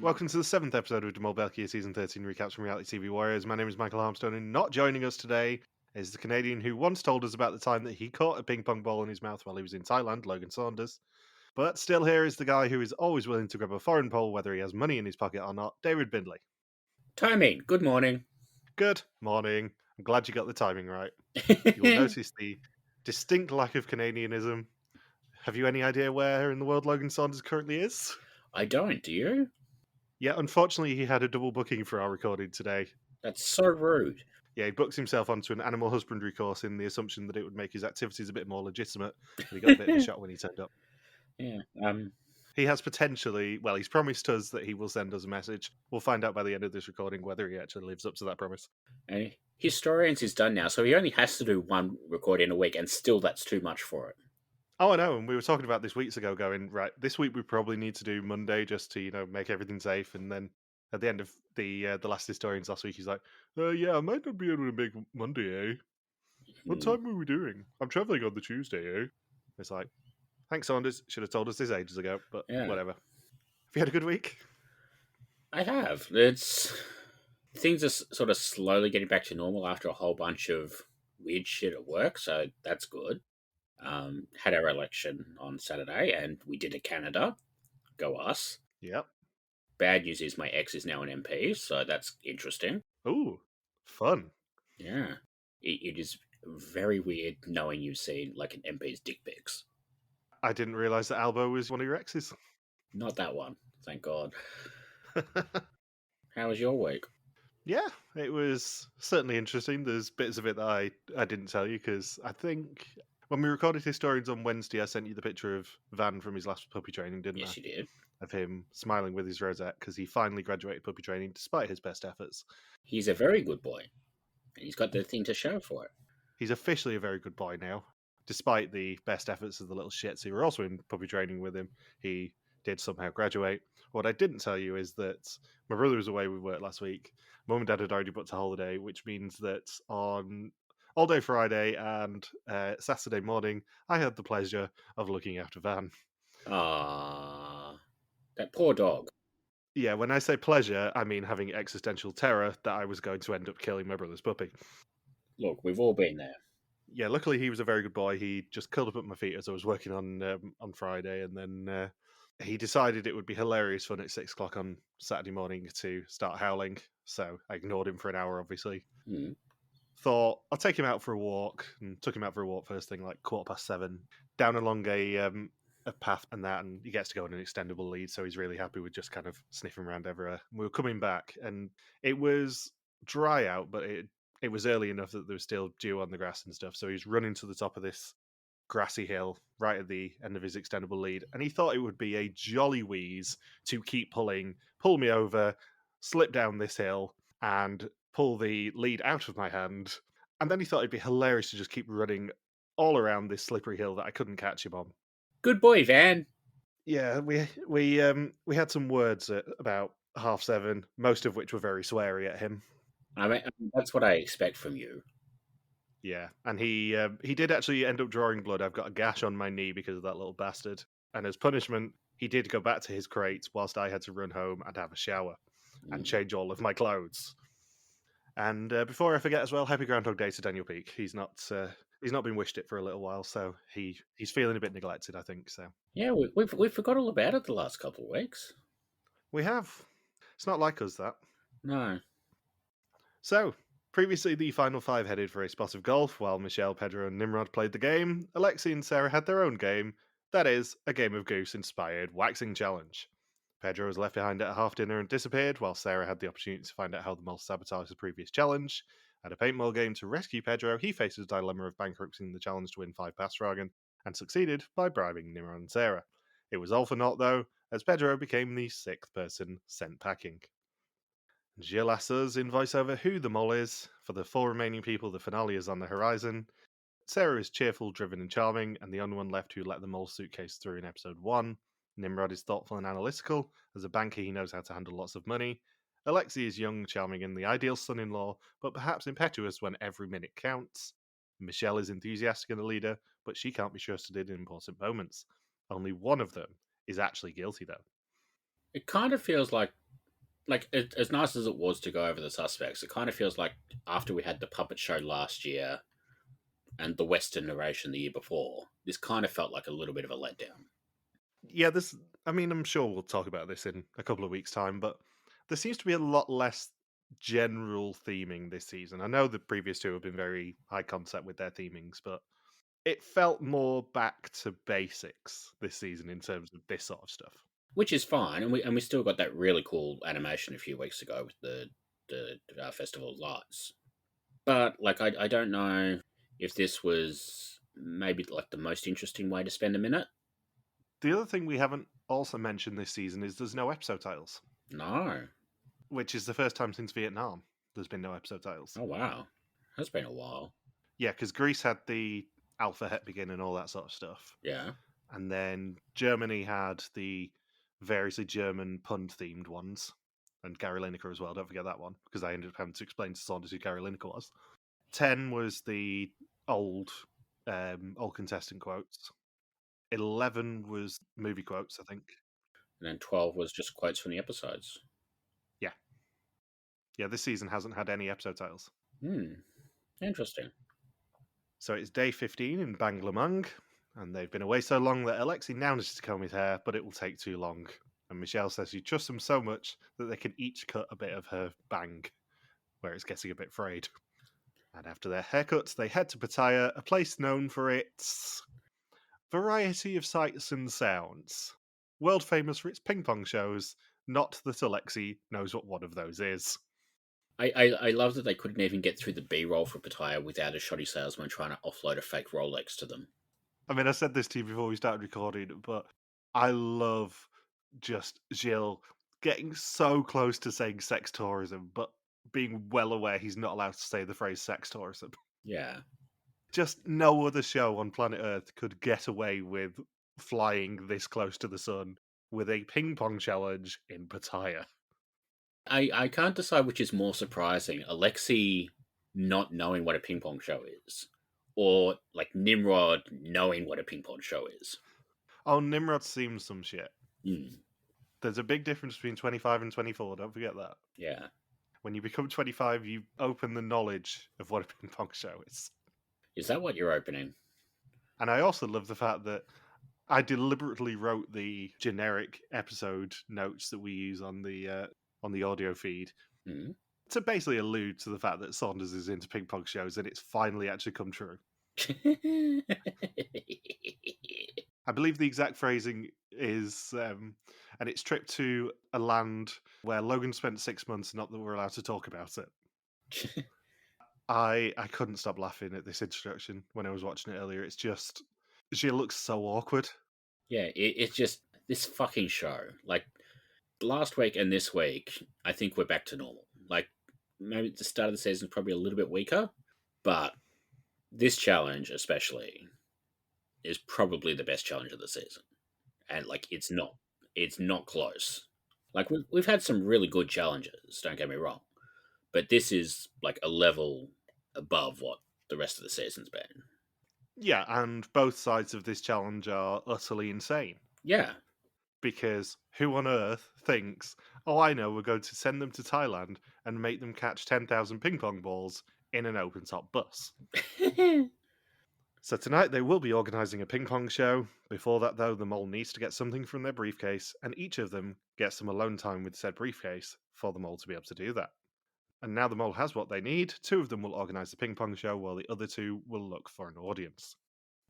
Welcome to the 7th episode of Mol België Season 13 recaps from Reality TV Warriors. My name is Michael Harmstone, and not joining us today is the Canadian who once told us about the time that he caught a ping pong ball in his mouth while he was in Thailand, Logan Saunders. But still here is the guy who is always willing to grab a foreign pole whether he has money in his pocket or not, David Bindley. Timing. Good morning. Good morning. I'm glad you got the timing right. You will notice the distinct lack of Canadianism. Have you any idea where in the world Logan Saunders currently is? I don't, do you? Yeah, unfortunately, he had a double booking for our recording today. That's so rude. Yeah, he booked himself onto an animal husbandry course in the assumption that it would make his activities a bit more legitimate. But he got a bit of a shock when he turned up. Yeah. He has potentially, well, he's promised us that he will send us a message. We'll find out by the end of this recording whether he actually lives up to that promise. Historians is done now, so he only has to do one recording a week, and still that's too much for it. Oh, I know, and we were talking about this weeks ago going, right, this week we probably need to do Monday just to, make everything safe, and then at the end of the last Historians last week, he's like, yeah, I might not be able to make Monday, eh? What time are we doing? I'm travelling on the Tuesday, eh? It's like, thanks, Saunders. Should have told us this ages ago, but whatever. Have you had a good week? I have. Things are sort of slowly getting back to normal after a whole bunch of weird shit at work, so that's good. Had our election on Saturday, and we did a Canada. Go us. Yep. Bad news is my ex is now an MP, so that's interesting. Ooh, fun. Yeah. It is very weird knowing you've seen like an MP's dick pics. I didn't realise that Albo was one of your exes. Not that one, thank God. How was your week? Yeah, it was certainly interesting. There's bits of it that I didn't tell you because I think when we recorded Historians on Wednesday, I sent you the picture of Van from his last puppy training, didn't I? Yes, you did. Of him smiling with his rosette because he finally graduated puppy training despite his best efforts. He's a very good boy, and he's got the thing to show for it. He's officially a very good boy now. Despite the best efforts of the little shits who were also in puppy training with him, he did somehow graduate. What I didn't tell you is that my brother was away with work last week. Mum and Dad had already booked a holiday, which means that on all day Friday and Saturday morning, I had the pleasure of looking after Van. Ah, that poor dog. Yeah, when I say pleasure, I mean having existential terror that I was going to end up killing my brother's puppy. Look, we've all been there. Yeah, luckily he was a very good boy. He just curled up at my feet as I was working on Friday, and then he decided it would be hilarious fun at 6 o'clock on Saturday morning to start howling. So I ignored him for an hour, obviously. Thought I'll take him out for a walk, and took him out for a walk first thing, like 7:15, down along a path and that, and he gets to go on an extendable lead, so he's really happy with just kind of sniffing around everywhere. We were coming back, and it was dry out, but it was early enough that there was still dew on the grass and stuff, so he's running to the top of this grassy hill right at the end of his extendable lead, and he thought it would be a jolly wheeze to keep pull me over, slip down this hill, and pull the lead out of my hand. And then he thought it'd be hilarious to just keep running all around this slippery hill that I couldn't catch him on. Good boy, Van. Yeah, we had some words at about 7:30, most of which were very sweary at him. I mean, that's what I expect from you. Yeah, and he did actually end up drawing blood. I've got a gash on my knee because of that little bastard. And as punishment, he did go back to his crate whilst I had to run home and have a shower and change all of my clothes. And before I forget as well, happy Groundhog Day to Daniel Peake. He's not been wished it for a little while, so he's feeling a bit neglected, I think. So yeah, we forgot all about it the last couple of weeks. We have. It's not like us, that. No. So previously, the final five headed for a spot of golf, while Michelle, Pedro, and Nimrod played the game. Alexi and Sarah had their own game. That is, a Game of Goose-inspired waxing challenge. Pedro was left behind at a half-dinner and disappeared, while Sarah had the opportunity to find out how the mole sabotaged the previous challenge. At a paintball game to rescue Pedro, he faced the dilemma of bankrupting the challenge to win 5 Passragen, and succeeded by bribing Nimrod and Sarah. It was all for naught, though, as Pedro became the 6th person sent packing. Jill asks us in voiceover who the mole is. For the 4 remaining people, the finale is on the horizon. Sarah is cheerful, driven, and charming, and the only one left who let the mole suitcase through in episode 1. Nimrod is thoughtful and analytical. As a banker, he knows how to handle lots of money. Alexi is young, charming, and the ideal son-in-law, but perhaps impetuous when every minute counts. Michelle is enthusiastic and a leader, but she can't be trusted in important moments. Only one of them is actually guilty, though. It kind of feels like like as nice as it was to go over the suspects, it kind of feels like after we had the puppet show last year and the Western narration the year before, this kind of felt like a little bit of a letdown. Yeah, this. I mean, I'm sure we'll talk about this in a couple of weeks' time, but there seems to be a lot less general theming this season. I know the previous two have been very high concept with their themings, but it felt more back to basics this season in terms of this sort of stuff. Which is fine, and we still got that really cool animation a few weeks ago with the Festival of Lights. But like, I don't know if this was maybe like the most interesting way to spend a minute. The other thing we haven't also mentioned this season is there's no episode titles, No, which is the first time since Vietnam there's been no episode titles. oh wow, that's been a while. Yeah, because Greece had the Alpha Het Begin and all that sort of stuff. Yeah, And then Germany had the variously German pun themed ones. And Gary Lineker as well, don't forget that one, because I ended up having to explain to Saunders who Gary Lineker was. 10 was the old old contestant quotes. 11 was movie quotes, I think. and then 12 was just quotes from the episodes. Yeah. Yeah, this season hasn't had any episode titles. Interesting. So it's day 15 in Banglamung, and they've been away so long that Alexei now needs to comb his hair, but it will take too long. And Michelle says she trusts them so much that they can each cut a bit of her bang, where it's getting a bit frayed. And after their haircuts, they head to Pattaya, a place known for its variety of sights and sounds. World famous for its ping pong shows, not that Alexei knows what one of those is. I love that they couldn't even get through the B roll for Pattaya without a shoddy salesman trying to offload a fake Rolex to them. I mean, I said this to you before we started recording, but I love just Gilles getting so close to saying sex tourism, but being well aware he's not allowed to say the phrase sex tourism. Yeah. Just no other show on planet Earth could get away with flying this close to the sun with a ping pong challenge in Pattaya. I can't decide which is more surprising, Alexei not knowing what a ping pong show is, or like Nimrod knowing what a ping pong show is. Oh, Nimrod's seen some shit. Mm, There's a big difference between 25 and 24, don't forget that. yeah. When you become 25, you open the knowledge of what a ping pong show is. Is that what you're opening? And I also love the fact that I deliberately wrote the generic episode notes that we use on the audio feed Mm. to basically allude to the fact that Saunders is into ping pong shows, and it's finally actually come true. I believe the exact phrasing is, and it's trip to a land where Logan spent 6 months, not that we're allowed to talk about it. I couldn't stop laughing at this introduction when I was watching it earlier. It's just, she looks so awkward. Yeah, it's just this fucking show. Like last week and this week, I think we're back to normal. Like maybe the start of the season is probably a little bit weaker, but this challenge especially is probably the best challenge of the season, and like it's not close. Like we've had some really good challenges. Don't get me wrong, but this is like a level above what the rest of the season's been. Yeah, and both sides of this challenge are utterly insane. Yeah, Because who on earth thinks, oh, I know, we're going to send them to Thailand and make them catch 10,000 ping pong balls in an open top bus? So tonight they will be organising a ping pong show. Before that, though, the mole needs to get something from their briefcase, and each of them gets some alone time with said briefcase for the mole to be able to do that. And now the mole has what they need. Two of them will organise the ping pong show, while the other two will look for an audience.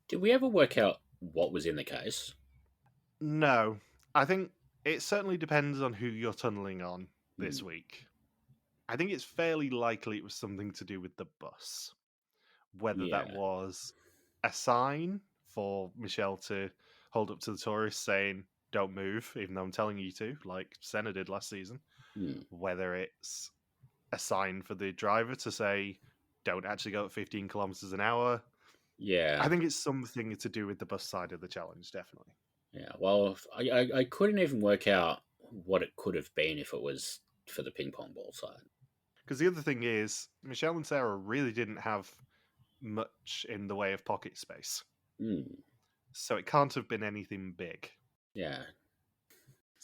Did we ever work out what was in the case? No, I think it certainly depends on who you're tunneling on this week. I think it's fairly likely it was something to do with the bus. Whether that Yeah. was a sign for Michelle to hold up to the tourists saying, don't move, even though I'm telling you to, like Senna did last season. Whether it's a sign for the driver to say, don't actually go at 15 kilometers an hour. Yeah. I think it's something to do with the bus side of the challenge, definitely. Yeah. Well, I couldn't even work out what it could have been if it was for the ping pong ball side. Because the other thing is, Michelle and Sarah really didn't have much in the way of pocket space. So it can't have been anything big. Yeah.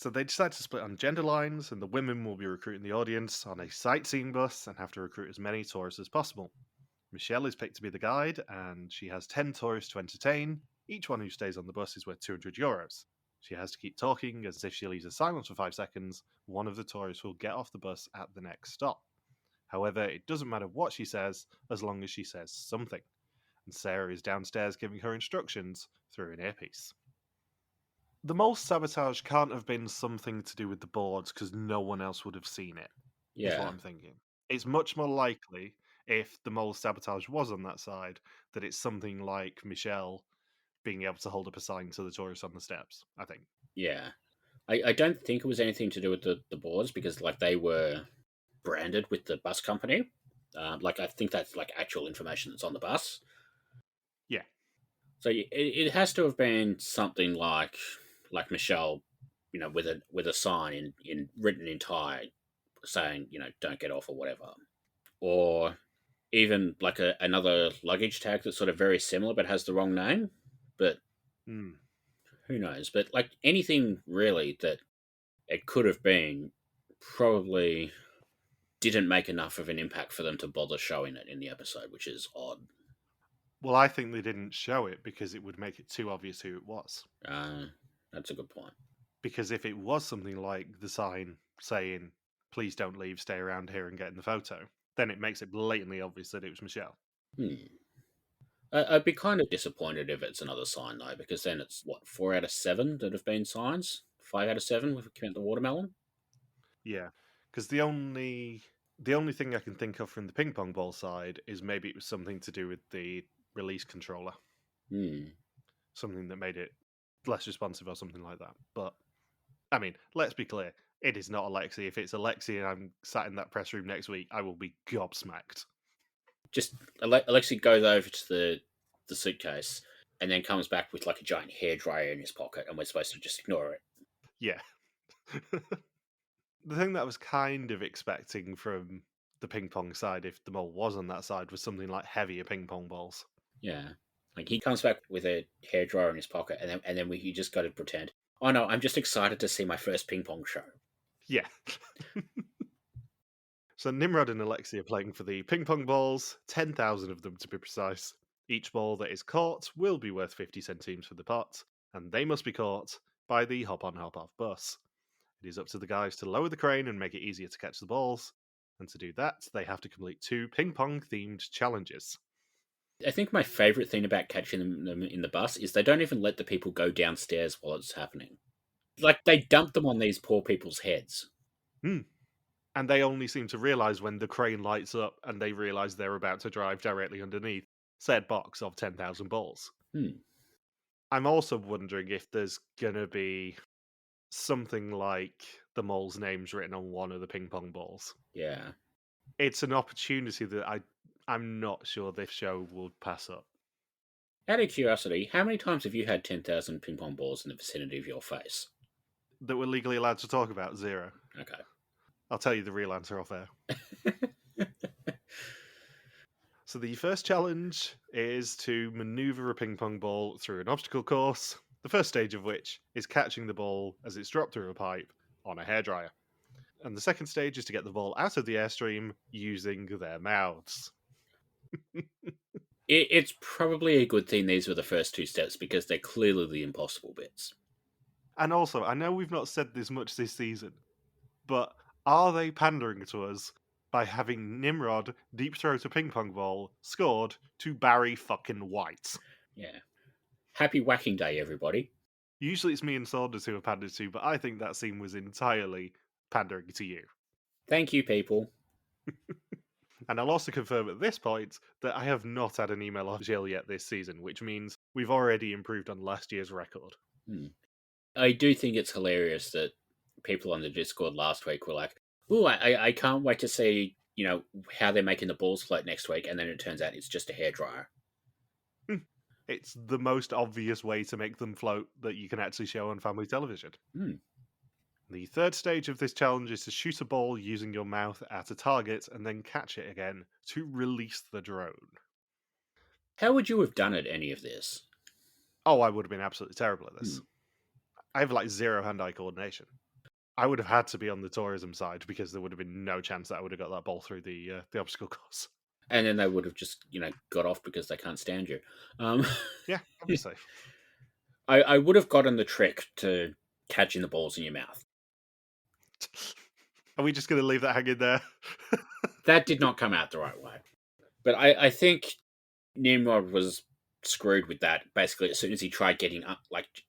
So they decide to split on gender lines, and the women will be recruiting the audience on a sightseeing bus and have to recruit as many tourists as possible. Michelle is picked to be the guide, and she has 10 tourists to entertain. Each one who stays on the bus is worth €200. She has to keep talking, as if she leaves a silence for 5 seconds, one of the tourists will get off the bus at the next stop. However, it doesn't matter what she says, as long as she says something. And Sarah is downstairs giving her instructions through an earpiece. The mole sabotage can't have been something to do with the boards because no one else would have seen it, is what Yeah, I'm thinking. It's much more likely, if the mole sabotage was on that side, that it's something like Michelle being able to hold up a sign to the tourists on the steps, I think. yeah. I don't think it was anything to do with the boards because like they were branded with the bus company. Like I think that's like actual information that's on the bus. Yeah. So it has to have been something like Michelle, with a sign in written in Thai saying don't get off or whatever, or even like another luggage tag that's sort of very similar but has the wrong name. But Mm. who knows? But like anything really that it could have been, probably didn't make enough of an impact for them to bother showing it in the episode, which is odd. Well, I think they didn't show it because it would make it too obvious who it was. Uh, that's a good point. Because if it was something like the sign saying, please don't leave, stay around here and get in the photo, then it makes it blatantly obvious that it was Michelle. Hmm. I'd be kind of disappointed if it's another sign though, because then it's what 4 out of 7 that have been signs. 5 out of 7 if we count the watermelon. Yeah, because the only thing I can think of from the ping pong ball side is maybe it was something to do with the release controller, Hmm. something that made it less responsive or something like that. But I mean, let's be clear, it is not Alexi. If it's Alexi and I'm sat in that press room next week, I will be gobsmacked. Just Alexi goes over to the suitcase and then comes back with like a giant hairdryer in his pocket, and we're supposed to just ignore it. Yeah. The thing that I was kind of expecting from the ping pong side, if the mole was on that side, was something like heavier ping pong balls. Yeah, like he comes back with a hairdryer in his pocket, and then you just got to pretend. Oh no, I'm just excited to see my first ping pong show. Yeah. So Nimrod and Alexi are playing for the ping pong balls, 10,000 of them to be precise. Each ball that is caught will be worth 50 centimes for the pot, and they must be caught by the hop on hop off bus. It is up to the guys to lower the crane and make it easier to catch the balls, and to do that, they have to complete 2 ping pong themed challenges. I think my favorite thing about catching them in the bus is they don't even let the people go downstairs while it's happening. Like they dump them on these poor people's heads. Hmm. And they only seem to realize when the crane lights up and they realize they're about to drive directly underneath said box of 10,000 balls. Hmm. I'm also wondering if there's gonna be something like the mole's name's written on one of the ping pong balls. Yeah. It's an opportunity that I'm not sure this show will pass up. Out of curiosity, how many times have you had 10,000 ping pong balls in the vicinity of your face? That we're legally allowed to talk about 0. Okay. I'll tell you the real answer off air. So the first challenge is to maneuver a ping pong ball through an obstacle course, the first stage of which is catching the ball as it's dropped through a pipe on a hairdryer. And the second stage is to get the ball out of the airstream using their mouths. It's probably a good thing these were the first 2 steps because they're clearly the impossible bits. And also, I know we've not said this much this season, but are they pandering to us by having Nimrod deep throat a ping pong ball scored to Barry fucking White? Yeah. Happy whacking day, everybody. Usually it's me and Saunders who are pandered to, but I think that scene was entirely pandering to you. Thank you, people. And I'll also confirm at this point that I have not had an email off Jill yet this season, which means we've already improved on last year's record. I do think it's hilarious that people on the Discord last week were like, "Ooh, I can't wait to see how they're making the balls float next week," and then it turns out it's just a hairdryer. It's the most obvious way to make them float that you can actually show on family television. The third stage of this challenge is to shoot a ball using your mouth at a target and then catch it again to release the drone. How would you have done at any of this? Oh, I would have been absolutely terrible at this. I have like 0 hand-eye coordination. I would have had to be on the tourism side because there would have been no chance that I would have got that ball through the obstacle course. And then they would have just, got off because they can't stand you. Um, Yeah, obviously. I would have gotten the trick to catching the balls in your mouth. Are we just going to leave that hanging there? That did not come out the right way. But I think Nimrod was screwed with that basically as soon as he tried getting up,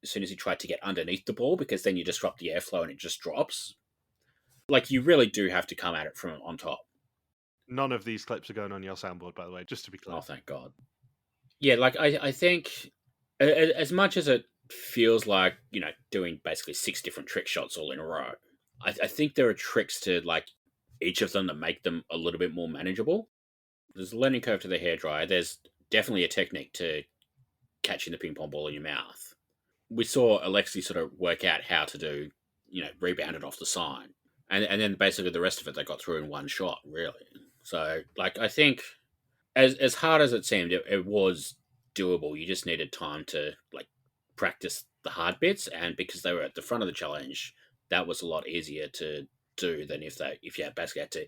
as soon as he tried to get underneath the ball, because then you disrupt the airflow and it just drops. Like, you really do have to come at it from on top. None of these clips are going on your soundboard, by the way, just to be clear. Oh, thank God. Yeah, like, I think as much as it feels like, doing basically 6 different trick shots all in a row, I think there are tricks to, like, each of them that make them a little bit more manageable. There's a learning curve to the hairdryer. There's definitely a technique to catching the ping pong ball in your mouth. We saw Alexi sort of work out how to do, rebound it off the sign. And then basically the rest of it they got through in one shot, really. So, like, I think as hard as it seemed, it was doable. You just needed time to, like, practice the hard bits, and because they were at the front of the challenge, that was a lot easier to do than if you basically had to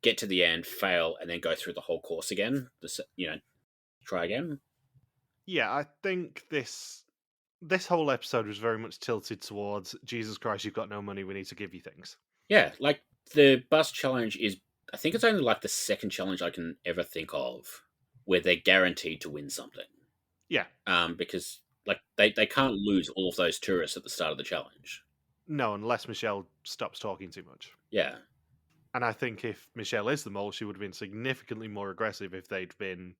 get to the end, fail, and then go through the whole course again. Try again. Yeah, I think this whole episode was very much tilted towards Jesus Christ, you've got no money, we need to give you things. Yeah, like, the bus challenge is, I think it's only like the second challenge I can ever think of where they're guaranteed to win something. Yeah. Because, like, they can't lose all of those tourists at the start of the challenge. No, unless Michelle stops talking too much. Yeah. And I think if Michelle is the mole, she would have been significantly more aggressive if they'd been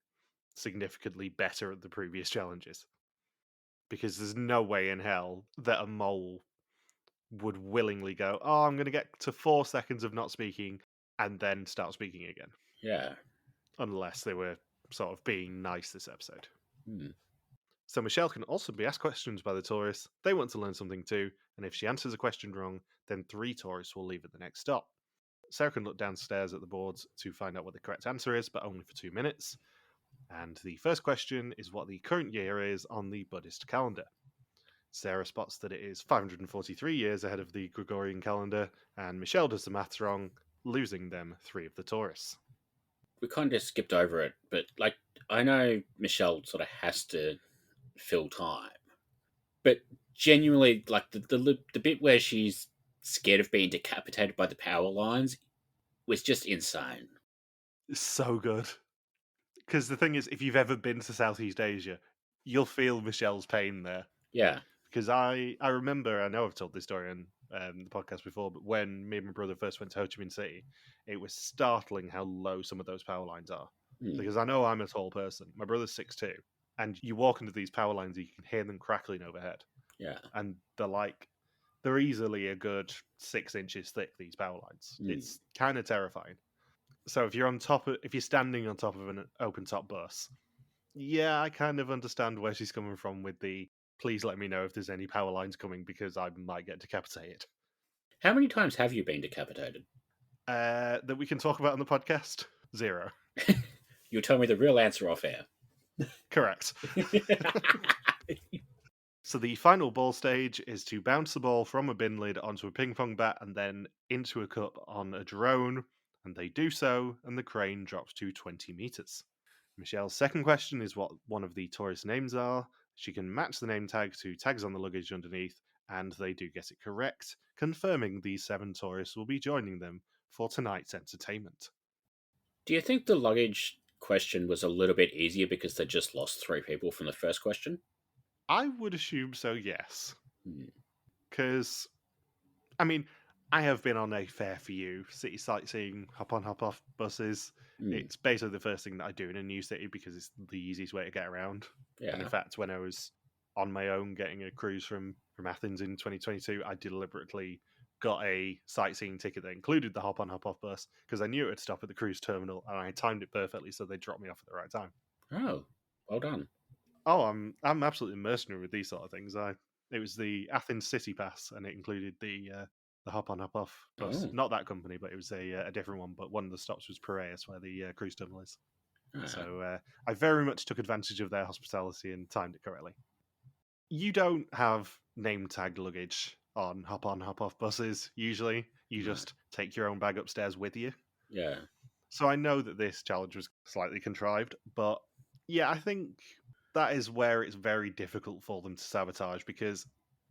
significantly better at the previous challenges. Because there's no way in hell that a mole would willingly go, oh, I'm going to get to 4 seconds of not speaking and then start speaking again. Yeah. Unless they were sort of being nice this episode. Hmm. So Michelle can also be asked questions by the tourists. They want to learn something too, and if she answers a question wrong, then 3 tourists will leave at the next stop. Sarah can look downstairs at the boards to find out what the correct answer is, but only for 2 minutes. And the first question is what the current year is on the Buddhist calendar. Sarah spots that it is 543 years ahead of the Gregorian calendar, and Michelle does the maths wrong, losing them 3 of the tourists. We kind of just skipped over it, but, like, I know Michelle sort of has to fill time, but genuinely, like, the bit where she's scared of being decapitated by the power lines was just insane. It's so good. Because the thing is, if you've ever been to Southeast Asia, you'll feel Michelle's pain there. Yeah. Because I remember, I know I've told this story on the podcast before, but when me and my brother first went to Ho Chi Minh City, it was startling how low some of those power lines are. Because I know I'm a tall person. My brother's 6'2", and you walk into these power lines, you can hear them crackling overhead. Yeah. And they're easily a good 6 inches thick, these power lines. It's kind of terrifying. So if you're standing on top of an open top bus, yeah, I kind of understand where she's coming from with the please let me know if there's any power lines coming because I might get decapitated. How many times have you been decapitated? That we can talk about on the podcast? 0. You'll tell me the real answer off air. Correct. So the final ball stage is to bounce the ball from a bin lid onto a ping pong bat and then into a cup on a drone, and they do so, and the crane drops to 20 meters. Michelle's second question is what one of the tourist names are. She can match the name tag to tags on the luggage underneath, and they do get it correct, confirming these 7 tourists will be joining them for tonight's entertainment. Do you think the luggage question was a little bit easier because they just lost 3 people from the first question? I would assume so, yes. Hmm. Because, I mean, I have been on a fair few city sightseeing, hop on, hop off buses. It's basically the first thing that I do in a new city because it's the easiest way to get around. Yeah. And in fact, when I was on my own getting a cruise from Athens in 2022, I deliberately got a sightseeing ticket that included the hop on, hop off bus because I knew it would stop at the cruise terminal and I timed it perfectly so they dropped me off at the right time. Oh, well done. Oh, I'm absolutely mercenary with these sort of things. It was the Athens City Pass, and it included the hop on hop off bus. Oh. Not that company, but it was a different one. But one of the stops was Piraeus, where the cruise terminal is. So I very much took advantage of their hospitality and timed it correctly. You don't have name tag luggage on, hop off buses, usually. You Right. just take your own bag upstairs with you. Yeah. So I know that this challenge was slightly contrived, but yeah, I think that is where it's very difficult for them to sabotage because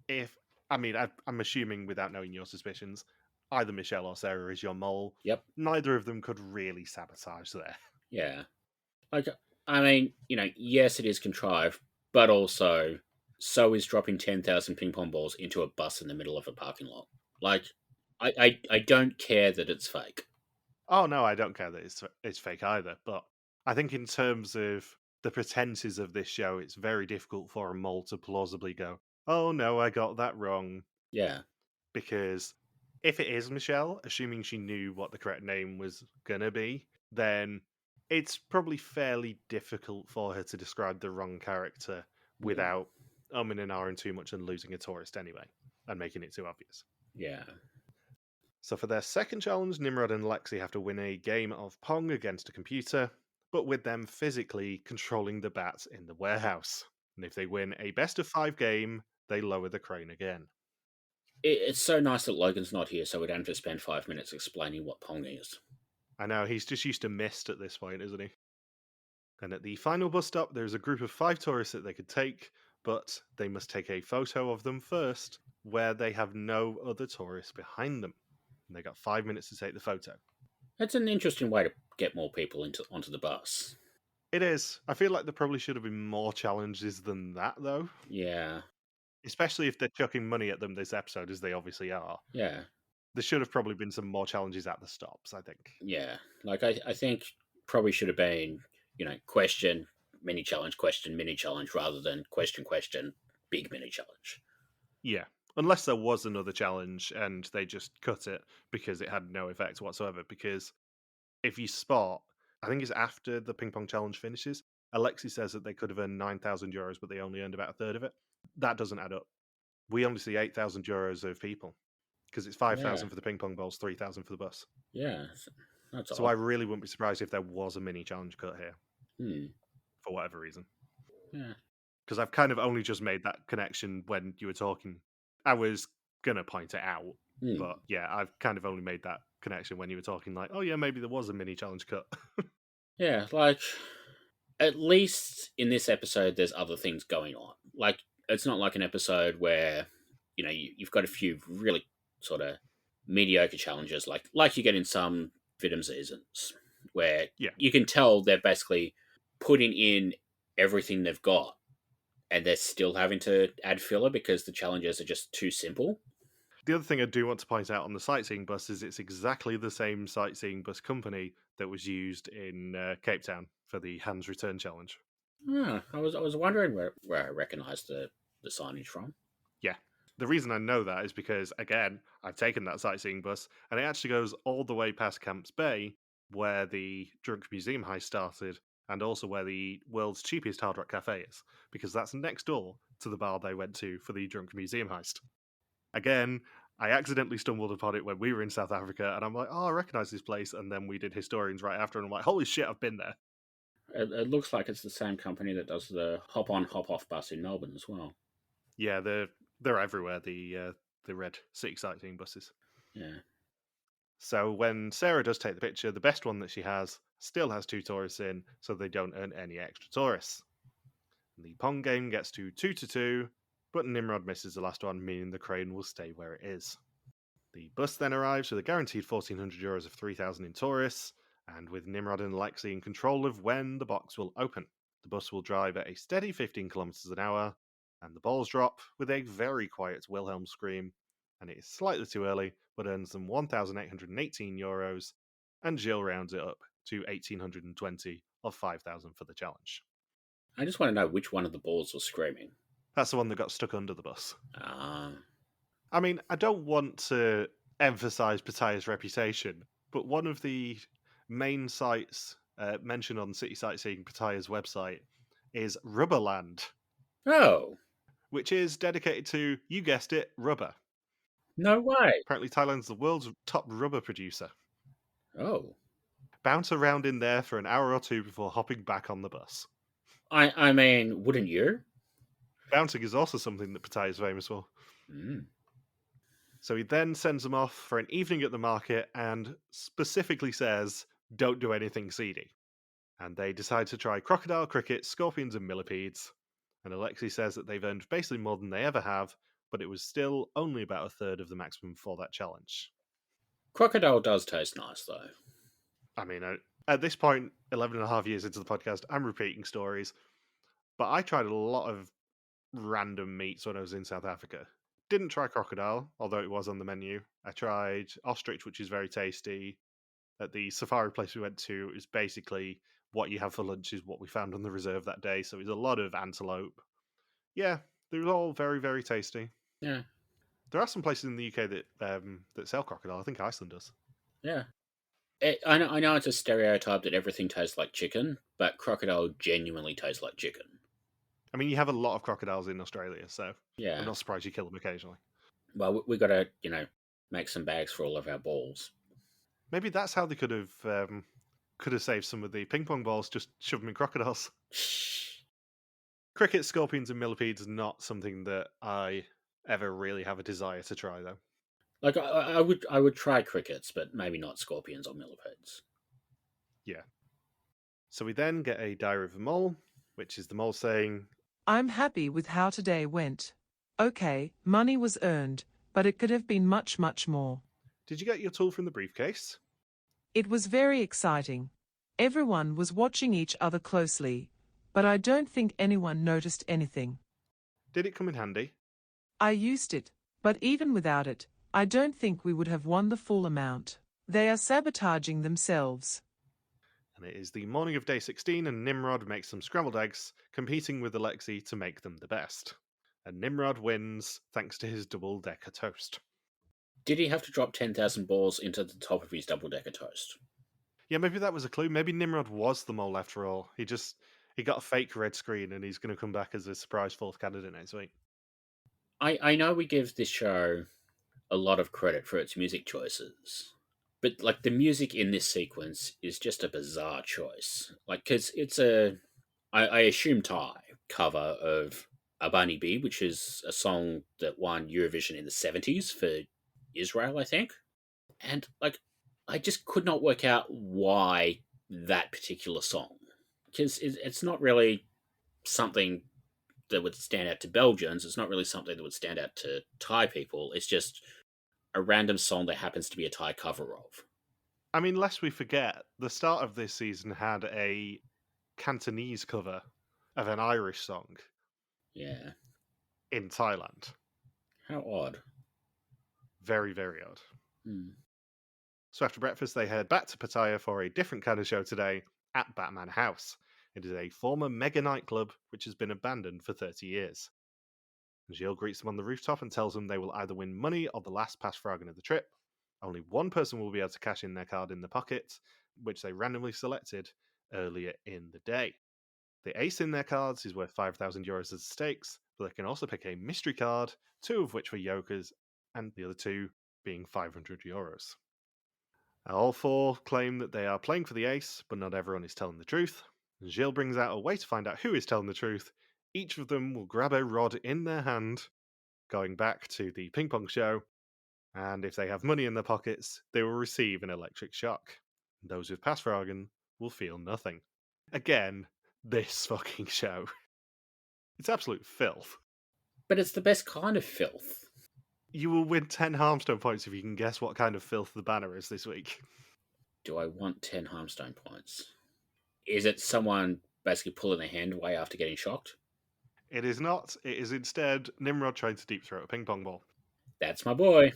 if, I mean, I'm assuming without knowing your suspicions, either Michelle or Sarah is your mole. Yep. Neither of them could really sabotage there. Yeah. Like, I mean, yes, it is contrived, but also, so is dropping 10,000 ping pong balls into a bus in the middle of a parking lot. Like, I don't care that it's fake. Oh no, I don't care that it's fake either, but I think in terms of the pretenses of this show, it's very difficult for a mole to plausibly go, "Oh no, I got that wrong," Yeah. because if it is Michelle, assuming she knew what the correct name was gonna be, then it's probably fairly difficult for her to describe the wrong character Yeah. without umming and ahhing too much and losing a tourist anyway, and making it too obvious. Yeah. So for their second challenge, Nimrod and Lexi have to win a game of Pong against a computer, but with them physically controlling the bats in the warehouse. And if they win a best of 5 game, they lower the crane again. It's so nice that Logan's not here, so we don't have to spend 5 minutes explaining what Pong is. I know, he's just used to mist at this point, isn't he? And at the final bus stop, there's a group of 5 tourists that they could take, but they must take a photo of them first, where they have no other tourists behind them. And they got 5 minutes to take the photo. That's an interesting way to get more people onto the bus. It is. I feel like there probably should have been more challenges than that, though. Yeah. Especially if they're chucking money at them this episode, as they obviously are. Yeah. There should have probably been some more challenges at the stops, I think. Yeah. Like, I think probably should have been, question, mini challenge, question, mini challenge, rather than question, big mini challenge. Yeah. Unless there was another challenge and they just cut it because it had no effect whatsoever. Because if you spot, I think it's after the ping pong challenge finishes, Alexi says that they could have earned €9,000, but they only earned about a third of it. That doesn't add up. We only see €8,000 of people because it's Yeah. 5,000 for the ping pong balls, 3,000 for the bus. Yeah. That's So I odd. really wouldn't be surprised if there was a mini challenge cut here Hmm. for whatever reason. Yeah. Because I've kind of only just made that connection when you were talking. I was gonna point it out, Hmm. but yeah, I've kind of only made that connection when you were talking. Like, oh yeah, maybe there was a mini challenge cut. Yeah. Like, at least in this episode, there's other things going on. Like, it's not like an episode where, you've got a few really sort of mediocre challenges, like you get in some Vidim seasons, where Yeah. you can tell they're basically putting in everything they've got, and they're still having to add filler because the challenges are just too simple. The other thing I do want to point out on the sightseeing bus is it's exactly the same sightseeing bus company that was used in Cape Town for the Hans Return Challenge. I was wondering where I recognised the signage from. Yeah. The reason I know that is because, again, I've taken that sightseeing bus and it actually goes all the way past Camps Bay, where the Drunk Museum heist started, and also where the world's cheapest Hard Rock Cafe is, because that's next door to the bar they went to for the Drunk Museum heist. Again, I accidentally stumbled upon it when we were in South Africa, and I'm like, oh, I recognize this place. And then we did Historians right after, and I'm like, holy shit, I've been there. It looks like it's the same company that does the hop on hop off bus in Melbourne as well. Yeah, they're everywhere. The red city sightseeing buses. Yeah. So when Sarah does take the picture, the best one that she has still has 2 tourists in, so they don't earn any extra tourists. The Pong game gets to 2-2, but Nimrod misses the last one, meaning the crane will stay where it is. The bus then arrives with a guaranteed €1,400 of 3,000 in tourists, and with Nimrod and Lexi in control of when the box will open. The bus will drive at a steady 15 kilometers an hour, and the balls drop with a very quiet Wilhelm scream, and it is slightly too early, but earns them €1,818, and Jill rounds it up to 1,820 of 5,000 for the challenge. I just want to know which one of the balls was screaming. That's the one that got stuck under the bus. Ah. I mean, I don't want to emphasize Pattaya's reputation, but one of the main sites mentioned on City Sightseeing Pattaya's website is Rubberland, Oh, which is dedicated to, you guessed it, rubber. no way. Apparently, Thailand's the world's top rubber producer. Oh. Bounce around in there for an hour or two before hopping back on the bus. I mean, wouldn't you? Bouncing is also something that Pattaya is famous for. Mm. So he then sends them off for an evening at the market and specifically says, don't do anything seedy. And they decide to try crocodile, crickets, scorpions, and millipedes. And Alexei says that they've earned basically more than they ever have, but it was still only about a third of the maximum for that challenge. Crocodile does taste nice, though. I mean, at this point, 11 and a half years into the podcast, I'm repeating stories, but I tried a lot of random meats when I was in South Africa. Didn't try crocodile, although it was on the menu. I tried ostrich, which is very tasty. At the safari place we went to, it was basically what you have for lunch is what we found on the reserve that day. So it was a lot of antelope. Yeah, they were all very, very tasty. Yeah. There are some places in the UK that sell crocodile. I think Iceland does. Yeah. I know it's a stereotype that everything tastes like chicken, but crocodile genuinely tastes like chicken. I mean, you have a lot of crocodiles in Australia, so I'm Yeah. not surprised you kill them occasionally. Well, we got to, make some bags for all of our balls. Maybe that's how they could have saved some of the ping pong balls. Just shove them in crocodiles. Crickets, scorpions, and millipedes are not something that I ever really have a desire to try, though. Like I would try crickets, but maybe not scorpions or millipedes. Yeah. So we then get a diary of a mole, which is the mole saying, I'm happy with how today went. Okay, money was earned, but it could have been much, much more. did you get your tool from the briefcase? It was very exciting. Everyone was watching each other closely, but I don't think anyone noticed anything. Did it come in handy? I used it, but even without it, I don't think we would have won the full amount. They are sabotaging themselves. And it is the morning of day 16, and Nimrod makes some scrambled eggs, competing with Alexei to make them the best. And Nimrod wins thanks to his double-decker toast. Did he have to drop 10,000 balls into the top of his double-decker toast? Yeah, maybe that was a clue. Maybe Nimrod was the mole after all. He got a fake red screen, and he's going to come back as a surprise fourth candidate next week. I know we give this show a lot of credit for its music choices, but like the music in this sequence is just a bizarre choice. Like, because it's I assume Thai cover of Abani B, which is a song that won Eurovision in the 70s for Israel, I think. And like, I just could not work out why that particular song, because it's not really something that would stand out to Belgians. It's not really something that would stand out to Thai people. It's just a random song that happens to be a Thai cover of. I mean, lest we forget, the start of this season had a Cantonese cover of an Irish song Yeah. in Thailand. How odd. Very, very odd. Hmm. So after breakfast, they head back to Pattaya for a different kind of show today at Batman House. It is a former mega nightclub which has been abandoned for 30 years. Gilles greets them on the rooftop and tells them they will either win money or the last pass fragment of the trip. Only one person will be able to cash in their card in the pocket, which they randomly selected earlier in the day. The ace in their cards is worth 5,000 euros as stakes, but they can also pick a mystery card, two of which were jokers, and the other two being 500 euros. All four claim that they are playing for the ace, but not everyone is telling the truth. Gilles brings out a way to find out who is telling the truth. Each of them will grab a rod in their hand, going back to the ping pong show, and if they have money in their pockets, they will receive an electric shock. Those with Passfragen will feel nothing. Again, this fucking show. It's absolute filth. But it's the best kind of filth. You will win 10 Harmstone points if you can guess what kind of filth the banner is this week. Do I want 10 Harmstone points? Is it someone basically pulling their hand away after getting shocked? It is not. It is instead Nimrod trying to deep throat a ping pong ball. That's my boy.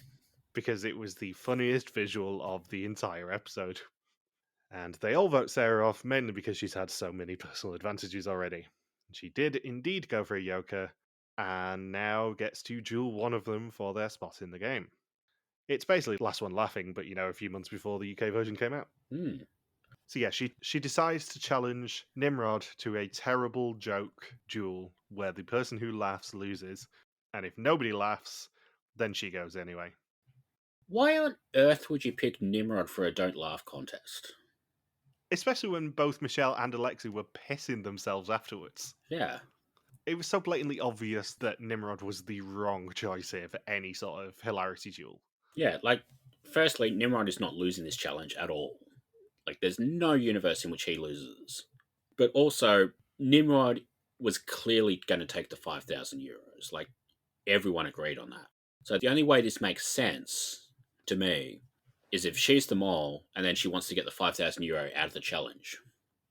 Because it was the funniest visual of the entire episode. And they all vote Sarah off, mainly because she's had so many personal advantages already. She did indeed go for a Yoker, and now gets to duel one of them for their spot in the game. It's basically Last One Laughing, but a few months before the UK version came out. So yeah, she decides to challenge Nimrod to a terrible joke duel where the person who laughs loses, and if nobody laughs, then she goes anyway. Why on earth would you pick Nimrod for a don't laugh contest? Especially when both Michelle and Alexei were pissing themselves afterwards. Yeah. It was so blatantly obvious that Nimrod was the wrong choice here for any sort of hilarity duel. Yeah, like, firstly, Nimrod is not losing this challenge at all. Like, there's no universe in which he loses. But also, Nimrod was clearly going to take the 5,000 euros. Like, everyone agreed on that. So the only way this makes sense to me is if she's the mole and then she wants to get the 5,000 euro out of the challenge.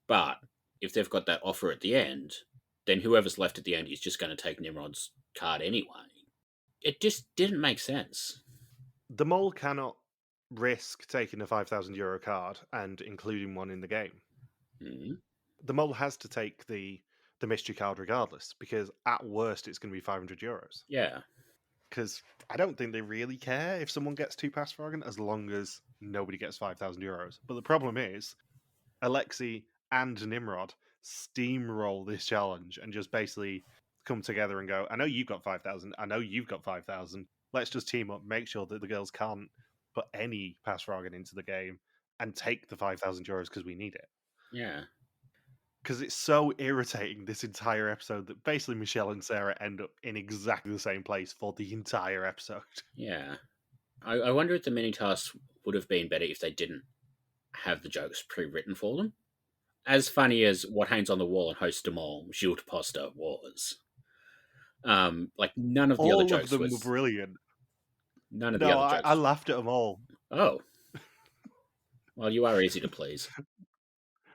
But if they've got that offer at the end, then whoever's left at the end is just going to take Nimrod's card anyway. It just didn't make sense. The mole cannot risk taking a €5,000 card and including one in the game. Mm. The mole has to take the mystery card regardless, because at worst it's going to be €500. Yeah. Because I don't think they really care if someone gets 2 pass froggen as long as nobody gets €5,000. But the problem is, Alexei and Nimrod steamroll this challenge and just basically come together and go, I know you've got 5,000, I know you've got 5,000. Let's just team up, make sure that the girls can't put any pass froggen into the game and take the €5,000 because we need it. Yeah. Because it's so irritating this entire episode that basically Michelle and Sarah end up in exactly the same place for the entire episode. Yeah. I wonder if the mini tasks would have been better if they didn't have the jokes pre-written for them. As funny as What Hangs on the Wall and Host Them All, Gilles de Poster was. Like, none of the All other of jokes them was... were brilliant. None of the No, other jokes... I laughed at them all. Oh. Well, you are easy to please.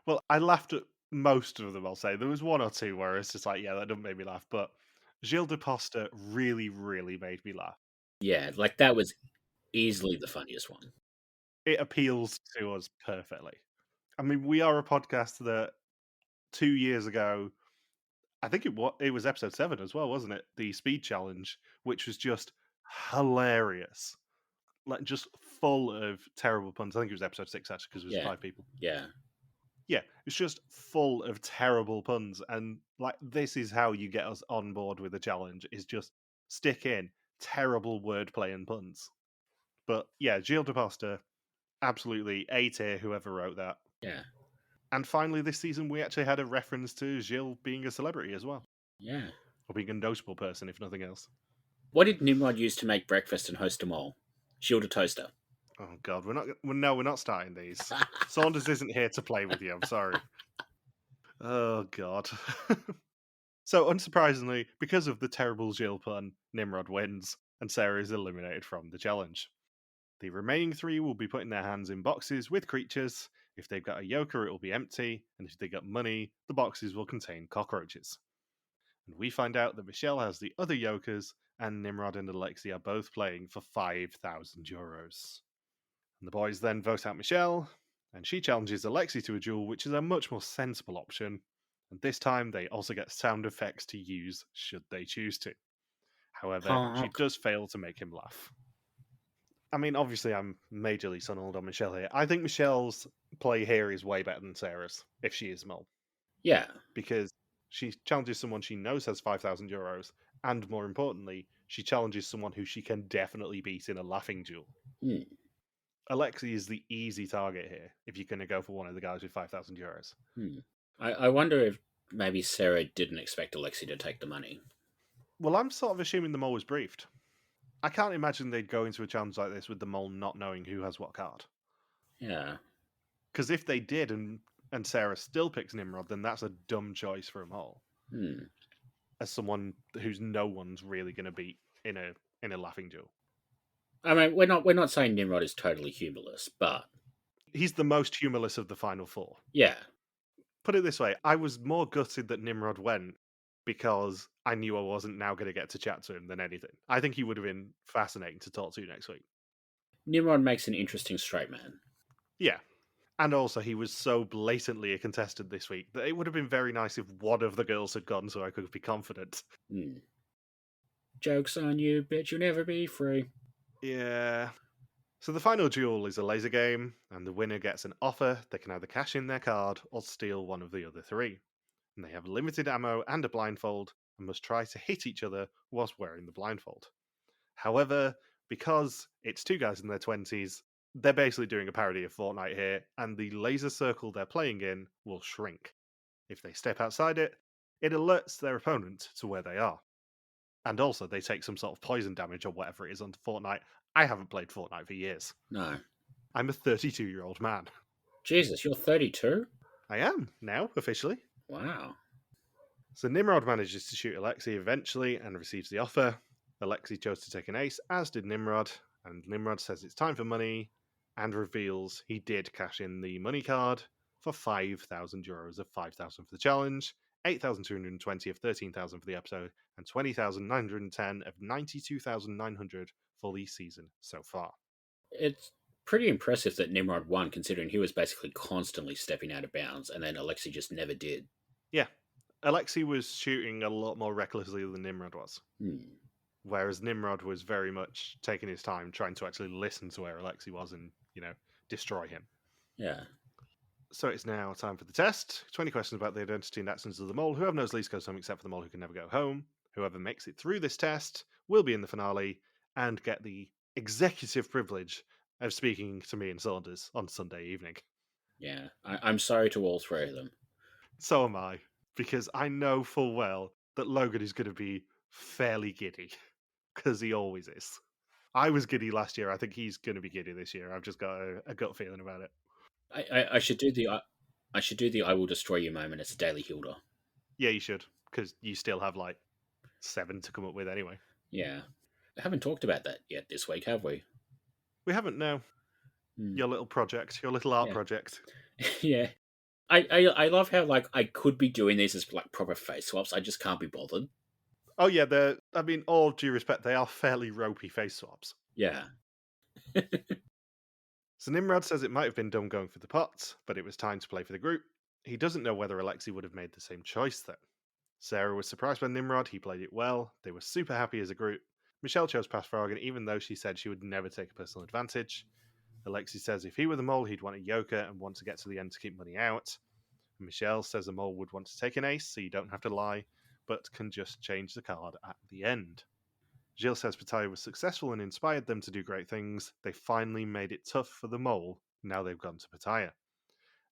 Well, I laughed at most of them, I'll say. There was one or two where it's just like, yeah, that doesn't make me laugh. But Gilles de Poster really, really made me laugh. Yeah, like, that was easily the funniest one. It appeals to us perfectly. I mean, we are a podcast that 2 years ago, I think it was episode 7 as well, wasn't it? The speed challenge, which was just hilarious. Like, just full of terrible puns. I think it was episode 6, actually, because it was Yeah. 5 people. Yeah. Yeah, it's just full of terrible puns. And, like, this is how you get us on board with the challenge, is just stick in terrible wordplay and puns. But, yeah, Gilles de Poster, absolutely A tier, whoever wrote that. Yeah. And finally, this season, we actually had a reference to Gilles being a celebrity as well. Yeah. Or being a notable person, if nothing else. What did Nimrod use to make breakfast and host them all? Shield a toaster. Oh, God, we're not starting these. Saunders isn't here to play with you, I'm sorry. Oh, God. So, unsurprisingly, because of the terrible Gilles pun, Nimrod wins, and Sarah is eliminated from the challenge. The remaining 3 will be putting their hands in boxes with creatures. If they've got a yoker, it will be empty, and if they got money, the boxes will contain cockroaches. And we find out that Michelle has the other yokers, and Nimrod and Alexei are both playing for €5,000. And the boys then vote out Michelle, and she challenges Alexei to a duel, which is a much more sensible option. And this time they also get sound effects to use should they choose to. However, she does fail to make him laugh. I mean, obviously, I'm majorly sold on Michelle here. I think Michelle's play here is way better than Sarah's, if she is Mole. Yeah. Because she challenges someone she knows has €5,000, and more importantly, she challenges someone who she can definitely beat in a laughing duel. Mm. Alexei is the easy target here, if you're going to go for one of the guys with €5,000. I wonder if maybe Sarah didn't expect Alexei to take the money. Well, I'm sort of assuming the mole was briefed. I can't imagine they'd go into a challenge like this with the mole not knowing who has what card. Yeah. Because if they did and Sarah still picks Nimrod, then that's a dumb choice for a mole. As someone who's no one's really going to beat in a laughing duel. I mean, we're not saying Nimrod is totally humorless, but he's the most humorless of the final 4. Yeah. Put it this way, I was more gutted that Nimrod went because I knew I wasn't now going to get to chat to him than anything. I think he would have been fascinating to talk to next week. Nimrod makes an interesting straight man. Yeah. And also, he was so blatantly a contestant this week that it would have been very nice if one of the girls had gone so I could be confident. Joke's on you, bitch, you'll never be free. Yeah. So the final duel is a laser game, and the winner gets an offer. They can either cash in their card or steal one of the other 3. And they have limited ammo and a blindfold, and must try to hit each other whilst wearing the blindfold. However, because it's 2 guys in their 20s, they're basically doing a parody of Fortnite here, and the laser circle they're playing in will shrink. If they step outside it, it alerts their opponent to where they are. And also, they take some sort of poison damage or whatever it is on Fortnite. I haven't played Fortnite for years. No. I'm a 32-year-old man. Jesus, you're 32? I am, now, officially. Wow. So Nimrod manages to shoot Alexei eventually and receives the offer. Alexei chose to take an ace, as did Nimrod, and Nimrod says it's time for money and reveals he did cash in the money card for €5,000 of 5,000 for the challenge, 8,220 of 13,000 for the episode, and 20,910 of 92,900 for the season so far. It's pretty impressive that Nimrod won, considering he was basically constantly stepping out of bounds, and then Alexei just never did. Yeah, Alexei was shooting a lot more recklessly than Nimrod was. Whereas Nimrod was very much taking his time trying to actually listen to where Alexei was and, destroy him. Yeah. So it's now time for the test. 20 questions about the identity and actions of the mole. Whoever knows least goes home except for the mole who can never go home. Whoever makes it through this test will be in the finale and get the executive privilege of speaking to me and Saunders on Sunday evening. Yeah. I'm sorry to all three of them. So am I, because I know full well that Logan is going to be fairly giddy, because he always is. I was giddy last year. I think he's going to be giddy this year. I've just got a gut feeling about it. I should do the I will destroy you moment as a daily Hilda. Yeah, you should, because you still have like 7 to come up with anyway. Yeah. We haven't talked about that yet this week, have we? We haven't, no. Your little project, your little art project. Yeah. I love how like I could be doing these as like proper face swaps. I just can't be bothered. Oh yeah, all due respect, they are fairly ropey face swaps. Yeah. So Nimrod says it might have been dumb going for the pot, but it was time to play for the group. He doesn't know whether Alexei would have made the same choice though. Sarah was surprised by Nimrod, he played it well, they were super happy as a group. Michelle chose Pass Frog, even though she said she would never take a personal advantage. Alexei says if he were the mole, he'd want a yoker and want to get to the end to keep money out. Michelle says the mole would want to take an ace, so you don't have to lie, but can just change the card at the end. Gilles says Pattaya was successful and inspired them to do great things. They finally made it tough for the mole. Now they've gone to Pattaya.